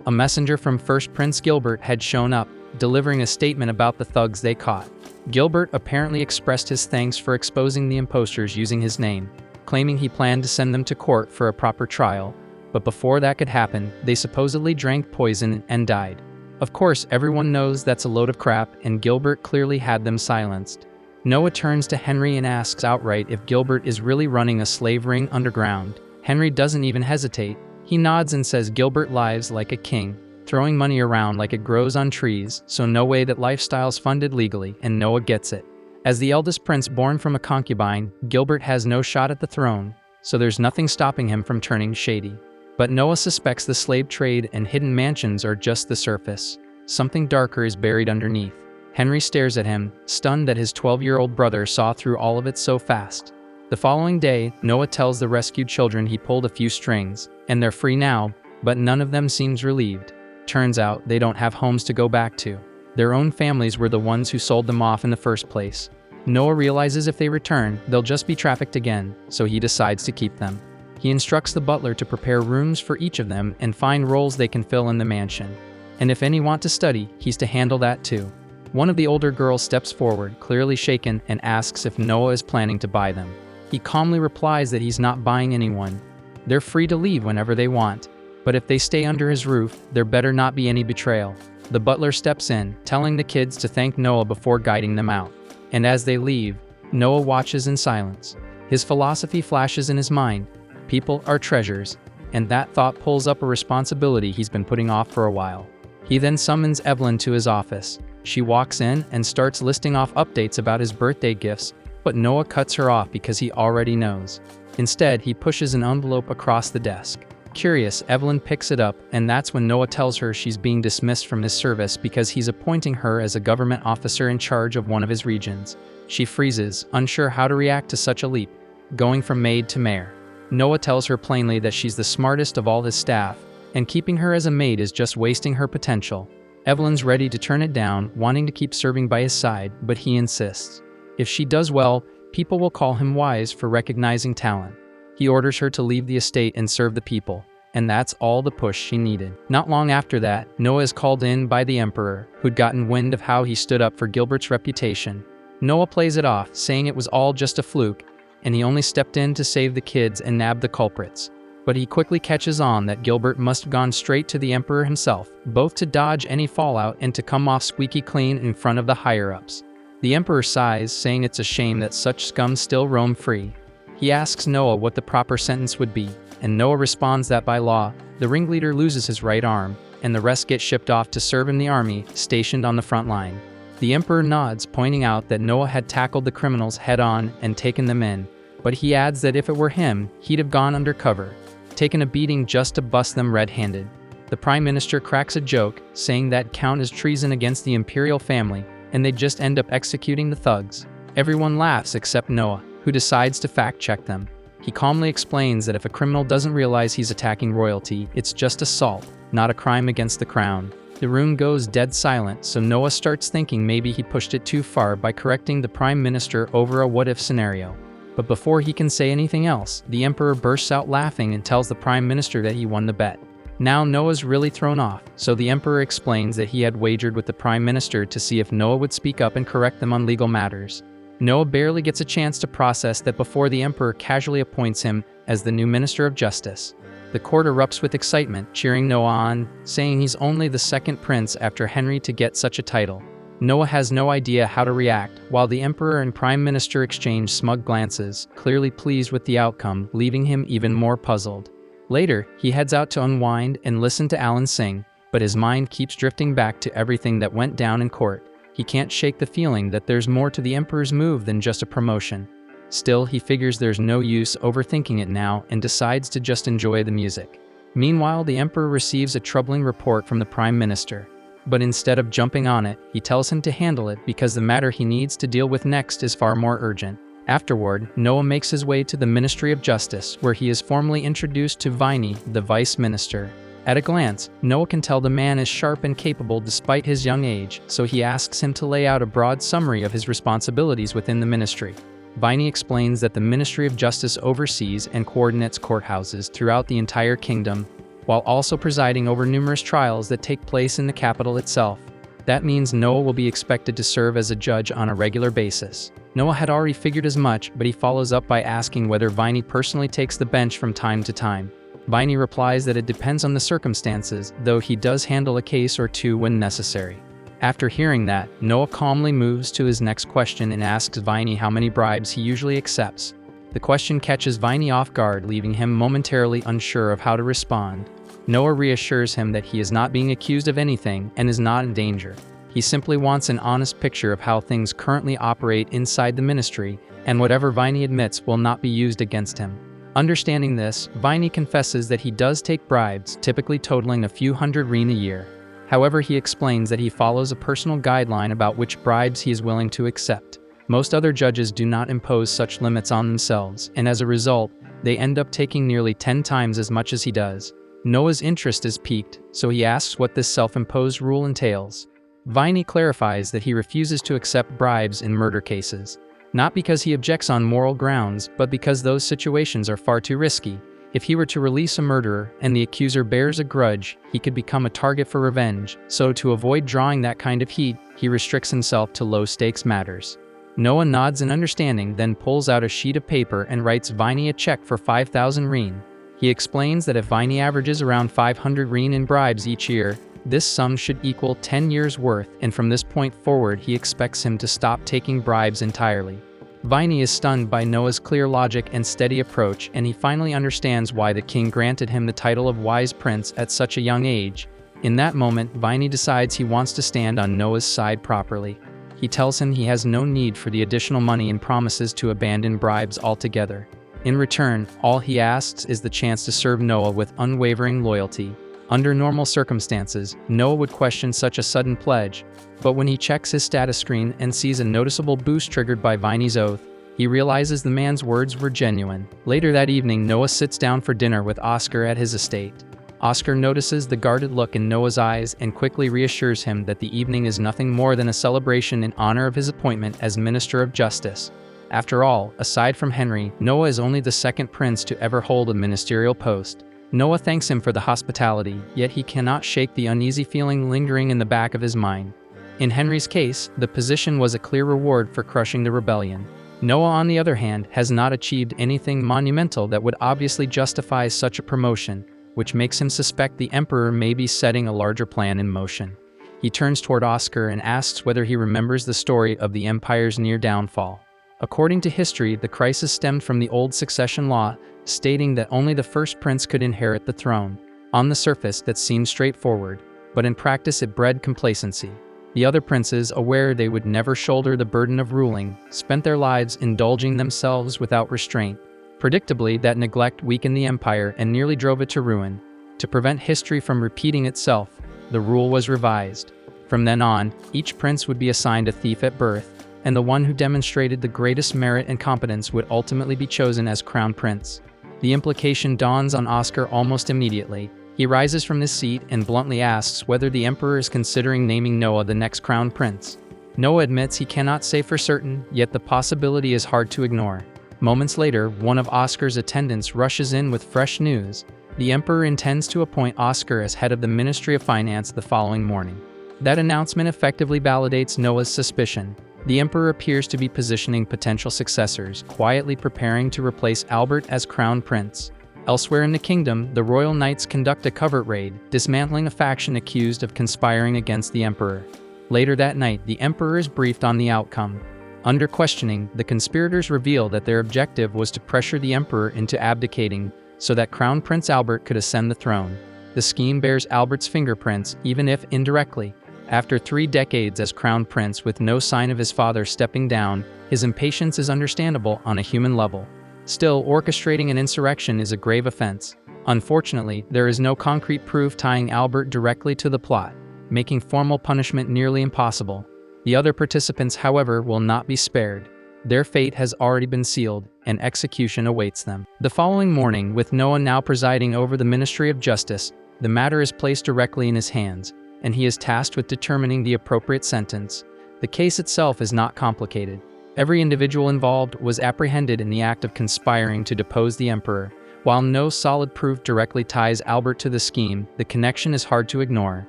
A messenger from First Prince Gilbert had shown up, delivering a statement about the thugs they caught. Gilbert apparently expressed his thanks for exposing the imposters using his name, claiming he planned to send them to court for a proper trial. But before that could happen, they supposedly drank poison and died. Of course, everyone knows that's a load of crap, and Gilbert clearly had them silenced. Noah turns to Henry and asks outright if Gilbert is really running a slave ring underground. Henry doesn't even hesitate. He nods and says Gilbert lives like a king, throwing money around like it grows on trees, so no way that lifestyle's funded legally, and Noah gets it. As the eldest prince born from a concubine, Gilbert has no shot at the throne, so there's nothing stopping him from turning shady. But Noah suspects the slave trade and hidden mansions are just the surface. Something darker is buried underneath. Henry stares at him, stunned that his 12-year-old brother saw through all of it so fast. The following day, Noah tells the rescued children he pulled a few strings, and they're free now, but none of them seems relieved. Turns out they don't have homes to go back to. Their own families were the ones who sold them off in the first place. Noah realizes if they return, they'll just be trafficked again, so he decides to keep them. He instructs the butler to prepare rooms for each of them and find roles they can fill in the mansion. And if any want to study, he's to handle that too. One of the older girls steps forward, clearly shaken, and asks if Noah is planning to buy them. He calmly replies that he's not buying anyone. They're free to leave whenever they want, but if they stay under his roof, there better not be any betrayal. The butler steps in, telling the kids to thank Noah before guiding them out. And as they leave, Noah watches in silence. His philosophy flashes in his mind. People are treasures, and that thought pulls up a responsibility he's been putting off for a while. He then summons Evelyn to his office. She walks in and starts listing off updates about his birthday gifts, but Noah cuts her off because he already knows. Instead, he pushes an envelope across the desk. Curious, Evelyn picks it up, and that's when Noah tells her she's being dismissed from his service because he's appointing her as a government officer in charge of one of his regions. She freezes, unsure how to react to such a leap, going from maid to mayor. Noah tells her plainly that she's the smartest of all his staff, and keeping her as a maid is just wasting her potential. Evelyn's ready to turn it down, wanting to keep serving by his side, but he insists. If she does well, people will call him wise for recognizing talent. He orders her to leave the estate and serve the people, and that's all the push she needed. Not long after that, Noah is called in by the emperor, who'd gotten wind of how he stood up for Gilbert's reputation. Noah plays it off, saying it was all just a fluke, and he only stepped in to save the kids and nab the culprits. But he quickly catches on that Gilbert must have gone straight to the emperor himself, both to dodge any fallout and to come off squeaky clean in front of the higher-ups. The emperor sighs, saying it's a shame that such scum still roam free. He asks Noah what the proper sentence would be, and Noah responds that by law, the ringleader loses his right arm, and the rest get shipped off to serve in the army, stationed on the front line. The emperor nods, pointing out that Noah had tackled the criminals head-on and taken them in, but he adds that if it were him, he'd have gone undercover, taken a beating just to bust them red-handed. The prime minister cracks a joke, saying that count as treason against the imperial family, and they just end up executing the thugs. Everyone laughs except Noah, who decides to fact-check them. He calmly explains that if a criminal doesn't realize he's attacking royalty, it's just assault, not a crime against the crown. The room goes dead silent, so Noah starts thinking maybe he pushed it too far by correcting the Prime Minister over a what-if scenario. But before he can say anything else, the Emperor bursts out laughing and tells the Prime Minister that he won the bet. Now Noah's really thrown off, so the Emperor explains that he had wagered with the Prime Minister to see if Noah would speak up and correct them on legal matters. Noah barely gets a chance to process that before the Emperor casually appoints him as the new Minister of Justice. The court erupts with excitement, cheering Noah on, saying he's only the second prince after Henry to get such a title. Noah has no idea how to react, while the Emperor and Prime Minister exchange smug glances, clearly pleased with the outcome, leaving him even more puzzled. Later, he heads out to unwind and listen to Alan sing, but his mind keeps drifting back to everything that went down in court. He can't shake the feeling that there's more to the Emperor's move than just a promotion. Still, he figures there's no use overthinking it now and decides to just enjoy the music. Meanwhile, the Emperor receives a troubling report from the Prime Minister. But instead of jumping on it, he tells him to handle it because the matter he needs to deal with next is far more urgent. Afterward, Noah makes his way to the Ministry of Justice, where he is formally introduced to Viney, the Vice Minister. At a glance, Noah can tell the man is sharp and capable despite his young age, so he asks him to lay out a broad summary of his responsibilities within the ministry. Viney explains that the Ministry of Justice oversees and coordinates courthouses throughout the entire kingdom, while also presiding over numerous trials that take place in the capital itself. That means Noah will be expected to serve as a judge on a regular basis. Noah had already figured as much, but he follows up by asking whether Viney personally takes the bench from time to time. Viney replies that it depends on the circumstances, though he does handle a case or two when necessary. After hearing that, Noah calmly moves to his next question and asks Viney how many bribes he usually accepts. The question catches Viney off guard, leaving him momentarily unsure of how to respond. Noah reassures him that he is not being accused of anything and is not in danger. He simply wants an honest picture of how things currently operate inside the ministry, and whatever Viney admits will not be used against him. Understanding this, Viney confesses that he does take bribes, typically totaling a few hundred rein a year. However, he explains that he follows a personal guideline about which bribes he is willing to accept. Most other judges do not impose such limits on themselves, and as a result, they end up taking nearly 10 times as much as he does. Noah's interest is piqued, so he asks what this self-imposed rule entails. Viney clarifies that he refuses to accept bribes in murder cases, not because he objects on moral grounds, but because those situations are far too risky. If he were to release a murderer and the accuser bears a grudge, he could become a target for revenge, so to avoid drawing that kind of heat, he restricts himself to low-stakes matters. Noah nods in understanding, then pulls out a sheet of paper and writes Viney a check for 5,000 rein. He explains that if Viney averages around 500 rein in bribes each year, this sum should equal 10 years' worth, and from this point forward he expects him to stop taking bribes entirely. Viney is stunned by Noah's clear logic and steady approach, and he finally understands why the king granted him the title of Wise Prince at such a young age. In that moment, Viney decides he wants to stand on Noah's side properly. He tells him he has no need for the additional money and promises to abandon bribes altogether. In return, all he asks is the chance to serve Noah with unwavering loyalty. Under normal circumstances, Noah would question such a sudden pledge, but when he checks his status screen and sees a noticeable boost triggered by Viney's oath, he realizes the man's words were genuine. Later that evening, Noah sits down for dinner with Oscar at his estate. Oscar notices the guarded look in Noah's eyes and quickly reassures him that the evening is nothing more than a celebration in honor of his appointment as Minister of Justice. After all, aside from Henry, Noah is only the second prince to ever hold a ministerial post. Noah thanks him for the hospitality, yet he cannot shake the uneasy feeling lingering in the back of his mind. In Henry's case, the position was a clear reward for crushing the rebellion. Noah, on the other hand, has not achieved anything monumental that would obviously justify such a promotion, which makes him suspect the Emperor may be setting a larger plan in motion. He turns toward Oscar and asks whether he remembers the story of the Empire's near downfall. According to history, the crisis stemmed from the old succession law, stating that only the first prince could inherit the throne. On the surface, that seemed straightforward, but in practice it bred complacency. The other princes, aware they would never shoulder the burden of ruling, spent their lives indulging themselves without restraint. Predictably, that neglect weakened the empire and nearly drove it to ruin. To prevent history from repeating itself, the rule was revised. From then on, each prince would be assigned a thief at birth, and the one who demonstrated the greatest merit and competence would ultimately be chosen as crown prince. The implication dawns on Oscar almost immediately. He rises from his seat and bluntly asks whether the Emperor is considering naming Noah the next crown prince. Noah admits he cannot say for certain, yet the possibility is hard to ignore. Moments later, one of Oscar's attendants rushes in with fresh news. The Emperor intends to appoint Oscar as head of the Ministry of Finance the following morning. That announcement effectively validates Noah's suspicion. The Emperor appears to be positioning potential successors, quietly preparing to replace Albert as crown prince. Elsewhere in the kingdom, the royal knights conduct a covert raid, dismantling a faction accused of conspiring against the Emperor. Later that night, the Emperor is briefed on the outcome. Under questioning, the conspirators reveal that their objective was to pressure the Emperor into abdicating so that Crown Prince Albert could ascend the throne. The scheme bears Albert's fingerprints, even if indirectly. After 3 decades as Crown Prince with no sign of his father stepping down, his impatience is understandable on a human level. Still, orchestrating an insurrection is a grave offense. Unfortunately, there is no concrete proof tying Albert directly to the plot, making formal punishment nearly impossible. The other participants, however, will not be spared. Their fate has already been sealed, and execution awaits them. The following morning, with Noah now presiding over the Ministry of Justice, the matter is placed directly in his hands, and he is tasked with determining the appropriate sentence. The case itself is not complicated. Every individual involved was apprehended in the act of conspiring to depose the Emperor. While no solid proof directly ties Albert to the scheme, the connection is hard to ignore.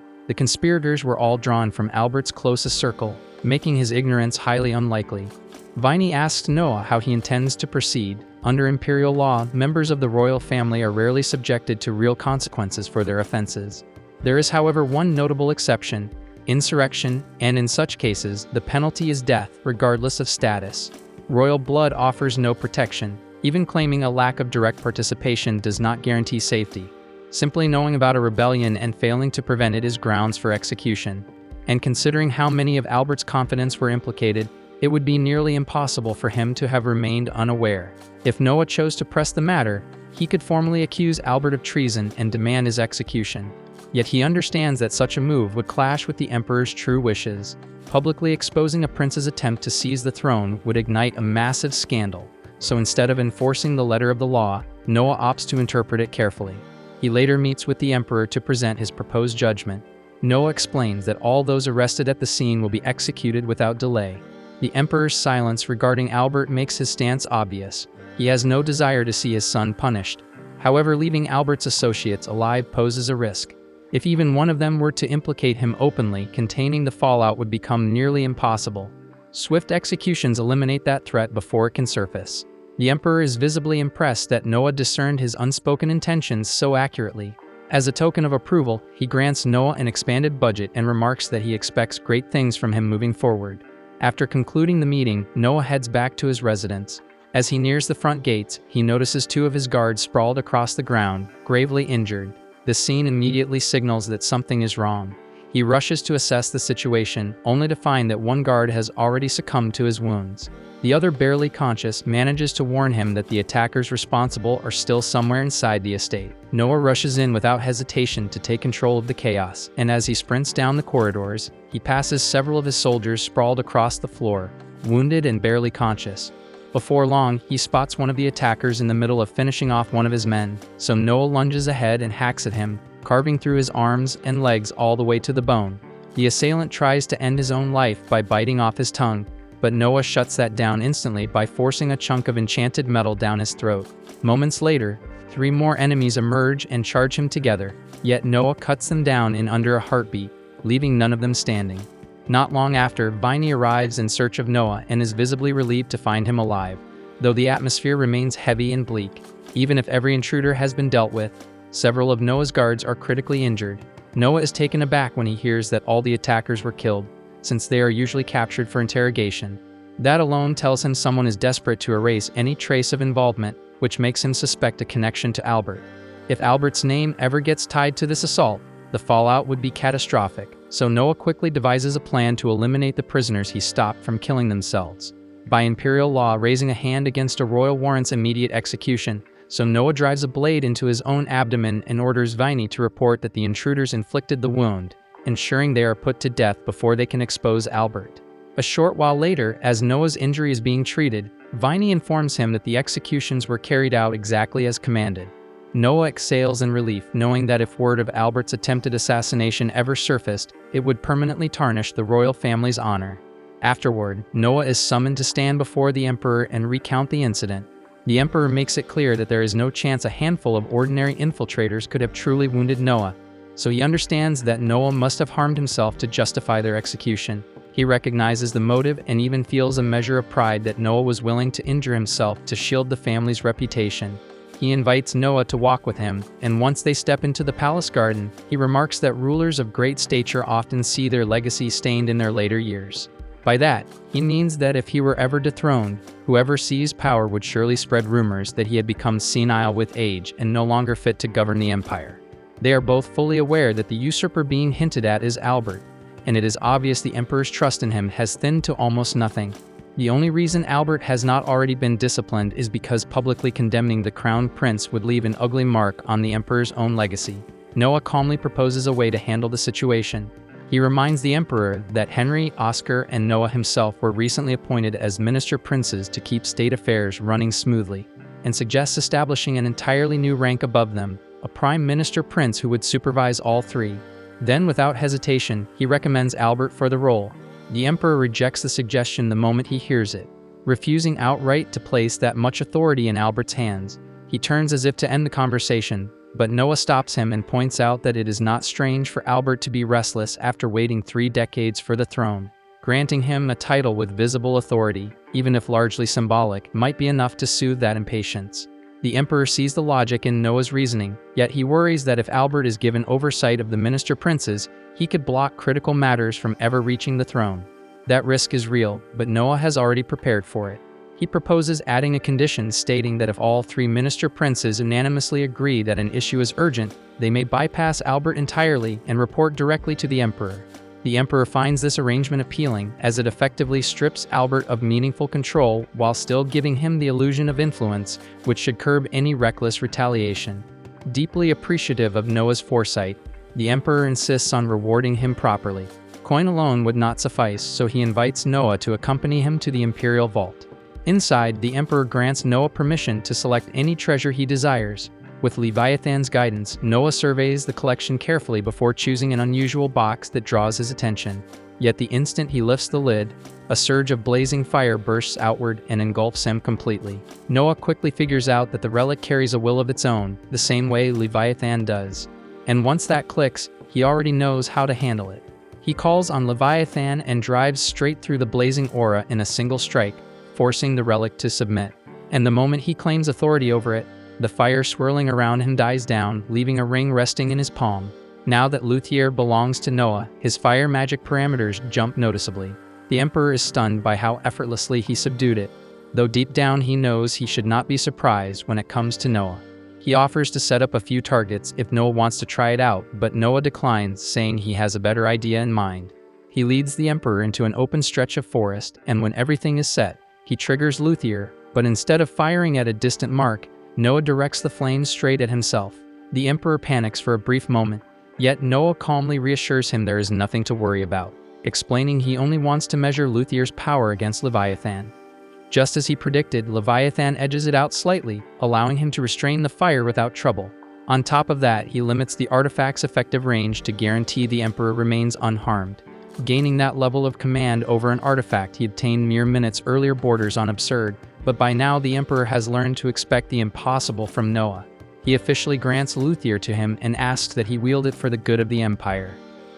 The conspirators were all drawn from Albert's closest circle, making his ignorance highly unlikely. Viney asks Noah how he intends to proceed. Under imperial law, members of the royal family are rarely subjected to real consequences for their offenses. There is, however, one notable exception: insurrection, and in such cases, the penalty is death, regardless of status. Royal blood offers no protection. Even claiming a lack of direct participation does not guarantee safety. Simply knowing about a rebellion and failing to prevent it is grounds for execution. And considering how many of Albert's confidants were implicated, it would be nearly impossible for him to have remained unaware. If Noah chose to press the matter, he could formally accuse Albert of treason and demand his execution. Yet he understands that such a move would clash with the Emperor's true wishes. Publicly exposing a prince's attempt to seize the throne would ignite a massive scandal. So instead of enforcing the letter of the law, Noah opts to interpret it carefully. He later meets with the Emperor to present his proposed judgment. Noah explains that all those arrested at the scene will be executed without delay. The Emperor's silence regarding Albert makes his stance obvious. He has no desire to see his son punished. However, leaving Albert's associates alive poses a risk. If even one of them were to implicate him openly, containing the fallout would become nearly impossible. Swift executions eliminate that threat before it can surface. The Emperor is visibly impressed that Noah discerned his unspoken intentions so accurately. As a token of approval, he grants Noah an expanded budget and remarks that he expects great things from him moving forward. After concluding the meeting, Noah heads back to his residence. As he nears the front gates, he notices 2 of his guards sprawled across the ground, gravely injured. The scene immediately signals that something is wrong. He rushes to assess the situation, only to find that one guard has already succumbed to his wounds. The other, barely conscious, manages to warn him that the attackers responsible are still somewhere inside the estate. Noah rushes in without hesitation to take control of the chaos, and as he sprints down the corridors, he passes several of his soldiers sprawled across the floor, wounded and barely conscious. Before long, he spots one of the attackers in the middle of finishing off one of his men, so Noah lunges ahead and hacks at him, carving through his arms and legs all the way to the bone. The assailant tries to end his own life by biting off his tongue, but Noah shuts that down instantly by forcing a chunk of enchanted metal down his throat. Moments later, 3 more enemies emerge and charge him together, yet Noah cuts them down in under a heartbeat, leaving none of them standing. Not long after, Viney arrives in search of Noah and is visibly relieved to find him alive, though the atmosphere remains heavy and bleak. Even if every intruder has been dealt with, several of Noah's guards are critically injured. Noah is taken aback when he hears that all the attackers were killed, since they are usually captured for interrogation. That alone tells him someone is desperate to erase any trace of involvement, which makes him suspect a connection to Albert. If Albert's name ever gets tied to this assault, the fallout would be catastrophic, so Noah quickly devises a plan to eliminate the prisoners he stopped from killing themselves. By imperial law, raising a hand against a royal warrants immediate execution, so Noah drives a blade into his own abdomen and orders Viney to report that the intruders inflicted the wound, ensuring they are put to death before they can expose Albert. A short while later, as Noah's injury is being treated, Viney informs him that the executions were carried out exactly as commanded. Noah exhales in relief, knowing that if word of Albert's attempted assassination ever surfaced, it would permanently tarnish the royal family's honor. Afterward, Noah is summoned to stand before the Emperor and recount the incident. The Emperor makes it clear that there is no chance a handful of ordinary infiltrators could have truly wounded Noah, so he understands that Noah must have harmed himself to justify their execution. He recognizes the motive and even feels a measure of pride that Noah was willing to injure himself to shield the family's reputation. He invites Noah to walk with him, and once they step into the palace garden, he remarks that rulers of great stature often see their legacy stained in their later years. By that, he means that if he were ever dethroned, whoever seized power would surely spread rumors that he had become senile with age and no longer fit to govern the empire. They are both fully aware that the usurper being hinted at is Albert, and it is obvious the Emperor's trust in him has thinned to almost nothing. The only reason Albert has not already been disciplined is because publicly condemning the crown prince would leave an ugly mark on the Emperor's own legacy. Noah calmly proposes a way to handle the situation. He reminds the Emperor that Henry, Oscar, and Noah himself were recently appointed as minister princes to keep state affairs running smoothly, and suggests establishing an entirely new rank above them, a prime minister prince who would supervise all three. Then, without hesitation, he recommends Albert for the role. The Emperor rejects the suggestion the moment he hears it, refusing outright to place that much authority in Albert's hands. He turns as if to end the conversation, but Noah stops him and points out that it is not strange for Albert to be restless after waiting 3 decades for the throne. Granting him a title with visible authority, even if largely symbolic, might be enough to soothe that impatience. The Emperor sees the logic in Noah's reasoning, yet he worries that if Albert is given oversight of the minister princes, he could block critical matters from ever reaching the throne. That risk is real, but Noah has already prepared for it. He proposes adding a condition stating that if all 3 minister princes unanimously agree that an issue is urgent, they may bypass Albert entirely and report directly to the Emperor. The Emperor finds this arrangement appealing, as it effectively strips Albert of meaningful control while still giving him the illusion of influence, which should curb any reckless retaliation. Deeply appreciative of Noah's foresight, the Emperor insists on rewarding him properly. Coin alone would not suffice, so he invites Noah to accompany him to the Imperial Vault. Inside, the Emperor grants Noah permission to select any treasure he desires. With Leviathan's guidance, Noah surveys the collection carefully before choosing an unusual box that draws his attention. Yet the instant he lifts the lid, a surge of blazing fire bursts outward and engulfs him completely. Noah quickly figures out that the relic carries a will of its own, the same way Leviathan does. And once that clicks, he already knows how to handle it. He calls on Leviathan and drives straight through the blazing aura in a single strike, forcing the relic to submit. And the moment he claims authority over it, the fire swirling around him dies down, leaving a ring resting in his palm. Now that Luthier belongs to Noah, his fire magic parameters jump noticeably. The Emperor is stunned by how effortlessly he subdued it, though deep down he knows he should not be surprised when it comes to Noah. He offers to set up a few targets if Noah wants to try it out, but Noah declines, saying he has a better idea in mind. He leads the Emperor into an open stretch of forest, and when everything is set, he triggers Luthier, but instead of firing at a distant mark, Noah directs the flames straight at himself. The Emperor panics for a brief moment, yet Noah calmly reassures him there is nothing to worry about, explaining he only wants to measure Luthier's power against Leviathan. Just as he predicted, Leviathan edges it out slightly, allowing him to restrain the fire without trouble. On top of that, he limits the artifact's effective range to guarantee the Emperor remains unharmed. Gaining that level of command over an artifact he obtained mere minutes earlier borders on absurd, but by now the Emperor has learned to expect the impossible from Noah. He officially grants Luthier to him and asks that he wield it for the good of the Empire.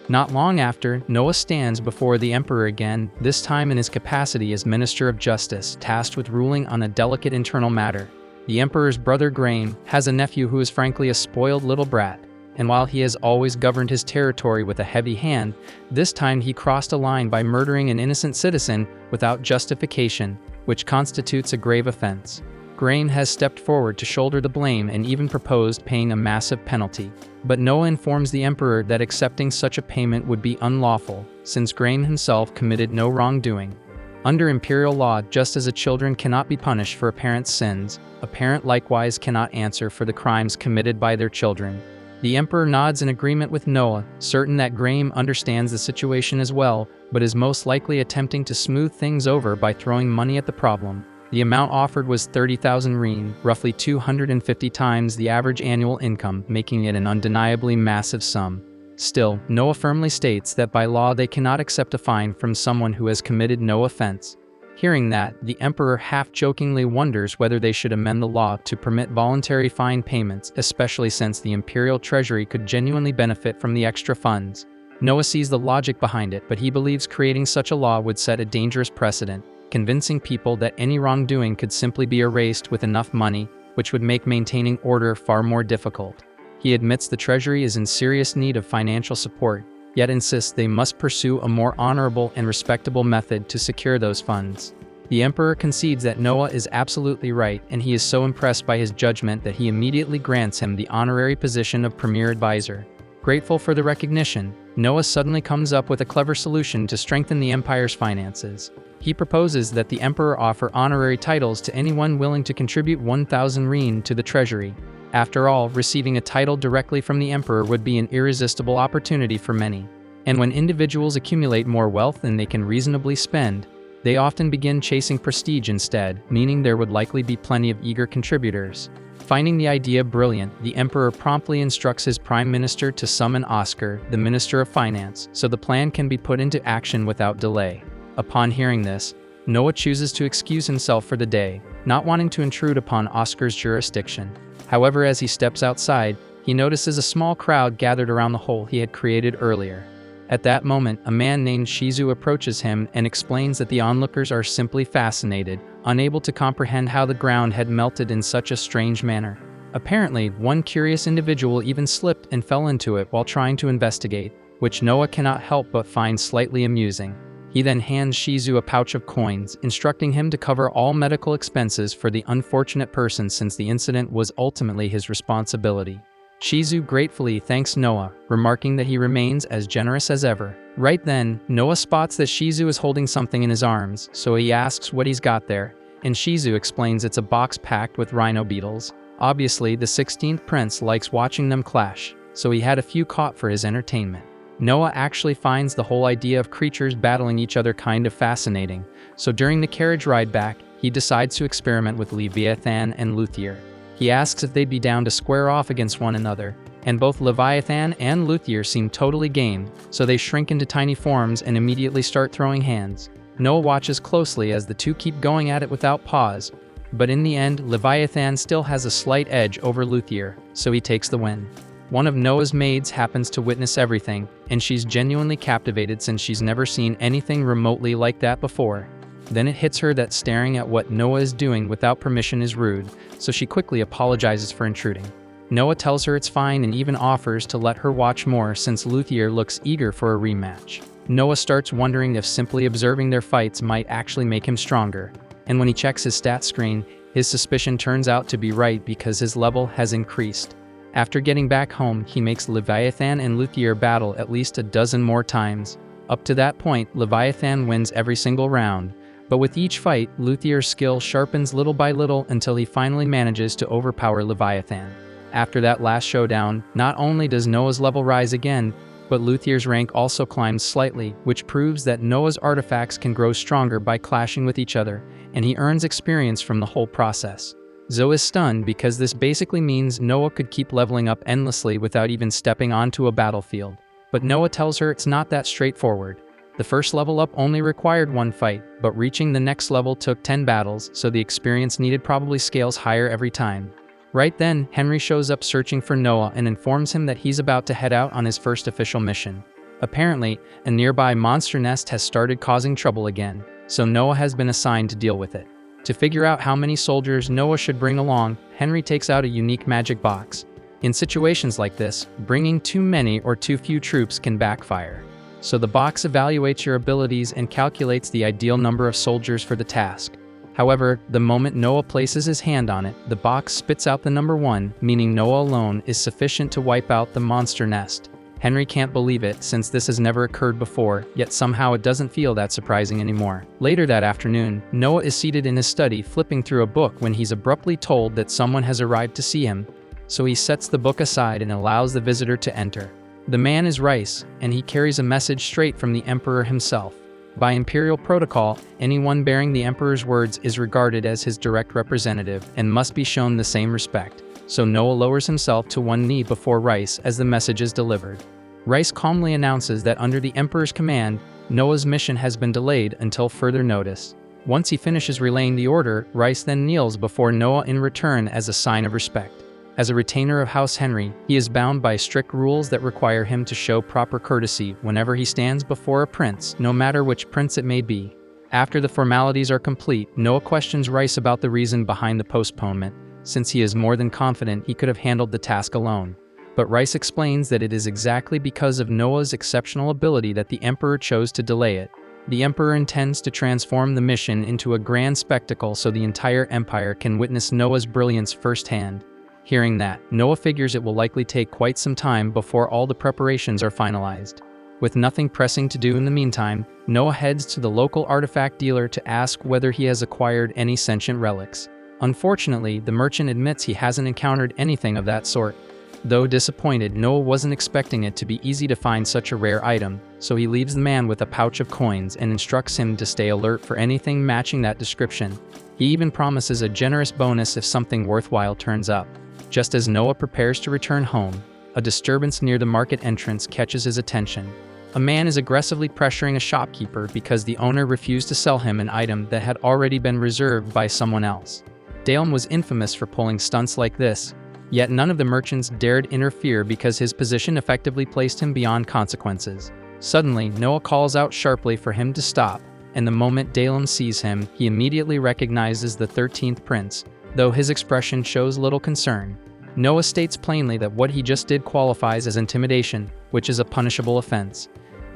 Not long after, Noah stands before the Emperor again, this time in his capacity as Minister of Justice, tasked with ruling on a delicate internal matter. The Emperor's brother Graeme has a nephew who is frankly a spoiled little brat, and while he has always governed his territory with a heavy hand, this time he crossed a line by murdering an innocent citizen without justification, which constitutes a grave offense. Graeme has stepped forward to shoulder the blame and even proposed paying a massive penalty. But Noah informs the Emperor that accepting such a payment would be unlawful, since Graeme himself committed no wrongdoing. Under imperial law, just as a children cannot be punished for a parent's sins, a parent likewise cannot answer for the crimes committed by their children. The Emperor nods in agreement with Noah, certain that Graeme understands the situation as well, but is most likely attempting to smooth things over by throwing money at the problem. The amount offered was 30,000 reen, roughly 250 times the average annual income, making it an undeniably massive sum. Still, Noah firmly states that by law they cannot accept a fine from someone who has committed no offense. Hearing that, the emperor half-jokingly wonders whether they should amend the law to permit voluntary fine payments, especially since the imperial treasury could genuinely benefit from the extra funds. Noah sees the logic behind it, but he believes creating such a law would set a dangerous precedent, convincing people that any wrongdoing could simply be erased with enough money, which would make maintaining order far more difficult. He admits the treasury is in serious need of financial support, yet insists they must pursue a more honorable and respectable method to secure those funds. The emperor concedes that Noah is absolutely right, and he is so impressed by his judgment that he immediately grants him the honorary position of premier advisor. Grateful for the recognition, Noah suddenly comes up with a clever solution to strengthen the empire's finances. He proposes that the emperor offer honorary titles to anyone willing to contribute 1,000 reen to the treasury. After all, receiving a title directly from the emperor would be an irresistible opportunity for many. And when individuals accumulate more wealth than they can reasonably spend, they often begin chasing prestige instead, meaning there would likely be plenty of eager contributors. Finding the idea brilliant, the emperor promptly instructs his prime minister to summon Oscar, the minister of finance, so the plan can be put into action without delay. Upon hearing this, Noah chooses to excuse himself for the day, not wanting to intrude upon Oscar's jurisdiction. However, as he steps outside, he notices a small crowd gathered around the hole he had created earlier. At that moment, a man named Shizu approaches him and explains that the onlookers are simply fascinated, unable to comprehend how the ground had melted in such a strange manner. Apparently, one curious individual even slipped and fell into it while trying to investigate, which Noah cannot help but find slightly amusing. He then hands Shizu a pouch of coins, instructing him to cover all medical expenses for the unfortunate person since the incident was ultimately his responsibility. Shizu gratefully thanks Noah, remarking that he remains as generous as ever. Right then, Noah spots that Shizu is holding something in his arms, so he asks what he's got there, and Shizu explains it's a box packed with rhino beetles. Obviously, the 16th prince likes watching them clash, so he had a few caught for his entertainment. Noah actually finds the whole idea of creatures battling each other kind of fascinating, so during the carriage ride back, he decides to experiment with Leviathan and Luthier. He asks if they'd be down to square off against one another, and both Leviathan and Luthier seem totally game, so they shrink into tiny forms and immediately start throwing hands. Noah watches closely as the two keep going at it without pause, but in the end, Leviathan still has a slight edge over Luthier, so he takes the win. One of Noah's maids happens to witness everything, and she's genuinely captivated since she's never seen anything remotely like that before. Then it hits her that staring at what Noah is doing without permission is rude, so she quickly apologizes for intruding. Noah tells her it's fine and even offers to let her watch more since Luthier looks eager for a rematch. Noah starts wondering if simply observing their fights might actually make him stronger, and when he checks his stat screen, his suspicion turns out to be right because his level has increased. After getting back home, he makes Leviathan and Luthier battle at least a dozen more times. Up to that point, Leviathan wins every single round, but with each fight, Luthier's skill sharpens little by little until he finally manages to overpower Leviathan. After that last showdown, not only does Noah's level rise again, but Luthier's rank also climbs slightly, which proves that Noah's artifacts can grow stronger by clashing with each other, and he earns experience from the whole process. Zoe is stunned because this basically means Noah could keep leveling up endlessly without even stepping onto a battlefield. But Noah tells her it's not that straightforward. The first level up only required one fight, but reaching the next level took 10 battles, so the experience needed probably scales higher every time. Right then, Henry shows up searching for Noah and informs him that he's about to head out on his first official mission. Apparently, a nearby monster nest has started causing trouble again, so Noah has been assigned to deal with it. To figure out how many soldiers Noah should bring along, Henry takes out a unique magic box. In situations like this, bringing too many or too few troops can backfire. So the box evaluates your abilities and calculates the ideal number of soldiers for the task. However, the moment Noah places his hand on it, the box spits out the number 1, meaning Noah alone is sufficient to wipe out the monster nest. Henry can't believe it since this has never occurred before, yet somehow it doesn't feel that surprising anymore. Later that afternoon, Noah is seated in his study flipping through a book when he's abruptly told that someone has arrived to see him, so he sets the book aside and allows the visitor to enter. The man is Rice, and he carries a message straight from the Emperor himself. By imperial protocol, anyone bearing the emperor's words is regarded as his direct representative and must be shown the same respect. So Noah lowers himself to one knee before Rice as the message is delivered. Rice calmly announces that under the emperor's command, Noah's mission has been delayed until further notice. Once he finishes relaying the order, Rice then kneels before Noah in return as a sign of respect. As a retainer of House Henry, he is bound by strict rules that require him to show proper courtesy whenever he stands before a prince, no matter which prince it may be. After the formalities are complete, Noah questions Rice about the reason behind the postponement, since he is more than confident he could have handled the task alone. But Rice explains that it is exactly because of Noah's exceptional ability that the emperor chose to delay it. The emperor intends to transform the mission into a grand spectacle so the entire empire can witness Noah's brilliance firsthand. Hearing that, Noah figures it will likely take quite some time before all the preparations are finalized. With nothing pressing to do in the meantime, Noah heads to the local artifact dealer to ask whether he has acquired any sentient relics. Unfortunately, the merchant admits he hasn't encountered anything of that sort. Though disappointed, Noah wasn't expecting it to be easy to find such a rare item, so he leaves the man with a pouch of coins and instructs him to stay alert for anything matching that description. He even promises a generous bonus if something worthwhile turns up. Just as Noah prepares to return home, a disturbance near the market entrance catches his attention. A man is aggressively pressuring a shopkeeper because the owner refused to sell him an item that had already been reserved by someone else. Dalem was infamous for pulling stunts like this, yet none of the merchants dared interfere because his position effectively placed him beyond consequences. Suddenly, Noah calls out sharply for him to stop, and the moment Dalem sees him, he immediately recognizes the 13th prince, though his expression shows little concern. Noah states plainly that what he just did qualifies as intimidation, which is a punishable offense.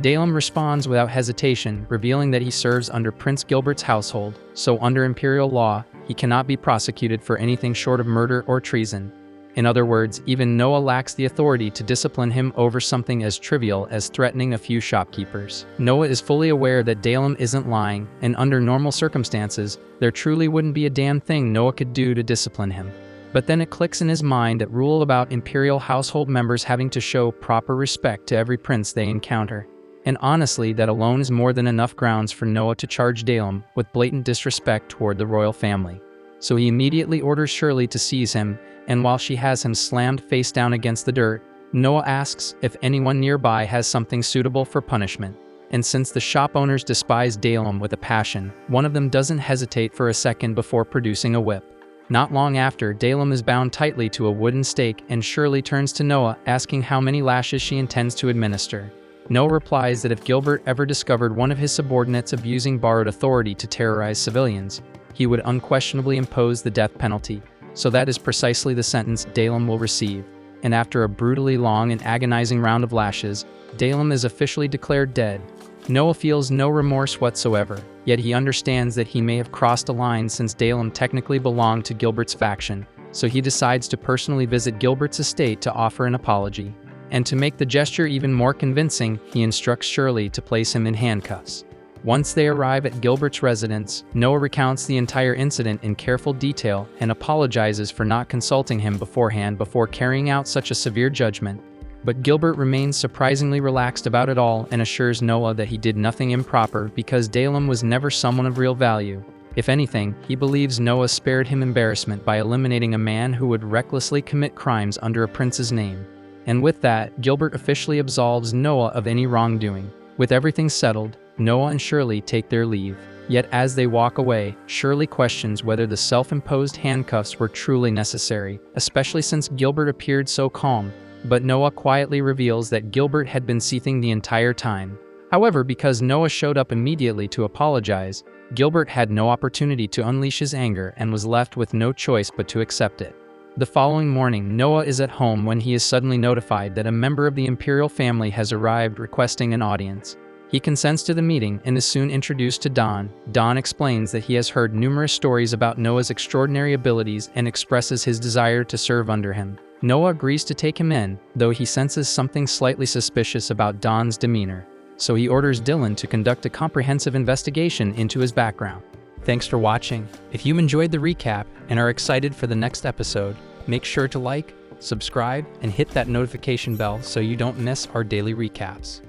Dalem responds without hesitation, revealing that he serves under Prince Gilbert's household, so under imperial law, he cannot be prosecuted for anything short of murder or treason. In other words, even Noah lacks the authority to discipline him over something as trivial as threatening a few shopkeepers. Noah is fully aware that Dalem isn't lying, and under normal circumstances, there truly wouldn't be a damn thing Noah could do to discipline him. But then it clicks in his mind that rule about imperial household members having to show proper respect to every prince they encounter. And honestly, that alone is more than enough grounds for Noah to charge Dalem with blatant disrespect toward the royal family. So he immediately orders Shirley to seize him, and while she has him slammed face down against the dirt, Noah asks if anyone nearby has something suitable for punishment. And since the shop owners despise Dalem with a passion, one of them doesn't hesitate for a second before producing a whip. Not long after, Dalem is bound tightly to a wooden stake, and Shirley turns to Noah, asking how many lashes she intends to administer. Noah replies that if Gilbert ever discovered one of his subordinates abusing borrowed authority to terrorize civilians, he would unquestionably impose the death penalty. So that is precisely the sentence Dalem will receive. And after a brutally long and agonizing round of lashes, Dalem is officially declared dead. Noah feels no remorse whatsoever, yet he understands that he may have crossed a line since Dalem technically belonged to Gilbert's faction, so he decides to personally visit Gilbert's estate to offer an apology. And to make the gesture even more convincing, he instructs Shirley to place him in handcuffs. Once they arrive at Gilbert's residence, Noah recounts the entire incident in careful detail and apologizes for not consulting him beforehand before carrying out such a severe judgment. But Gilbert remains surprisingly relaxed about it all and assures Noah that he did nothing improper because Dalem was never someone of real value. If anything, he believes Noah spared him embarrassment by eliminating a man who would recklessly commit crimes under a prince's name. And with that, Gilbert officially absolves Noah of any wrongdoing. With everything settled, Noah and Shirley take their leave. Yet as they walk away, Shirley questions whether the self-imposed handcuffs were truly necessary, especially since Gilbert appeared so calm. But Noah quietly reveals that Gilbert had been seething the entire time. However, because Noah showed up immediately to apologize, Gilbert had no opportunity to unleash his anger and was left with no choice but to accept it. The following morning, Noah is at home when he is suddenly notified that a member of the imperial family has arrived requesting an audience. He consents to the meeting and is soon introduced to Don. Don explains that he has heard numerous stories about Noah's extraordinary abilities and expresses his desire to serve under him. Noah agrees to take him in, though he senses something slightly suspicious about Don's demeanor. So he orders Dylan to conduct a comprehensive investigation into his background. Thanks for watching. If you enjoyed the recap and are excited for the next episode, make sure to like, subscribe, and hit that notification bell so you don't miss our daily recaps.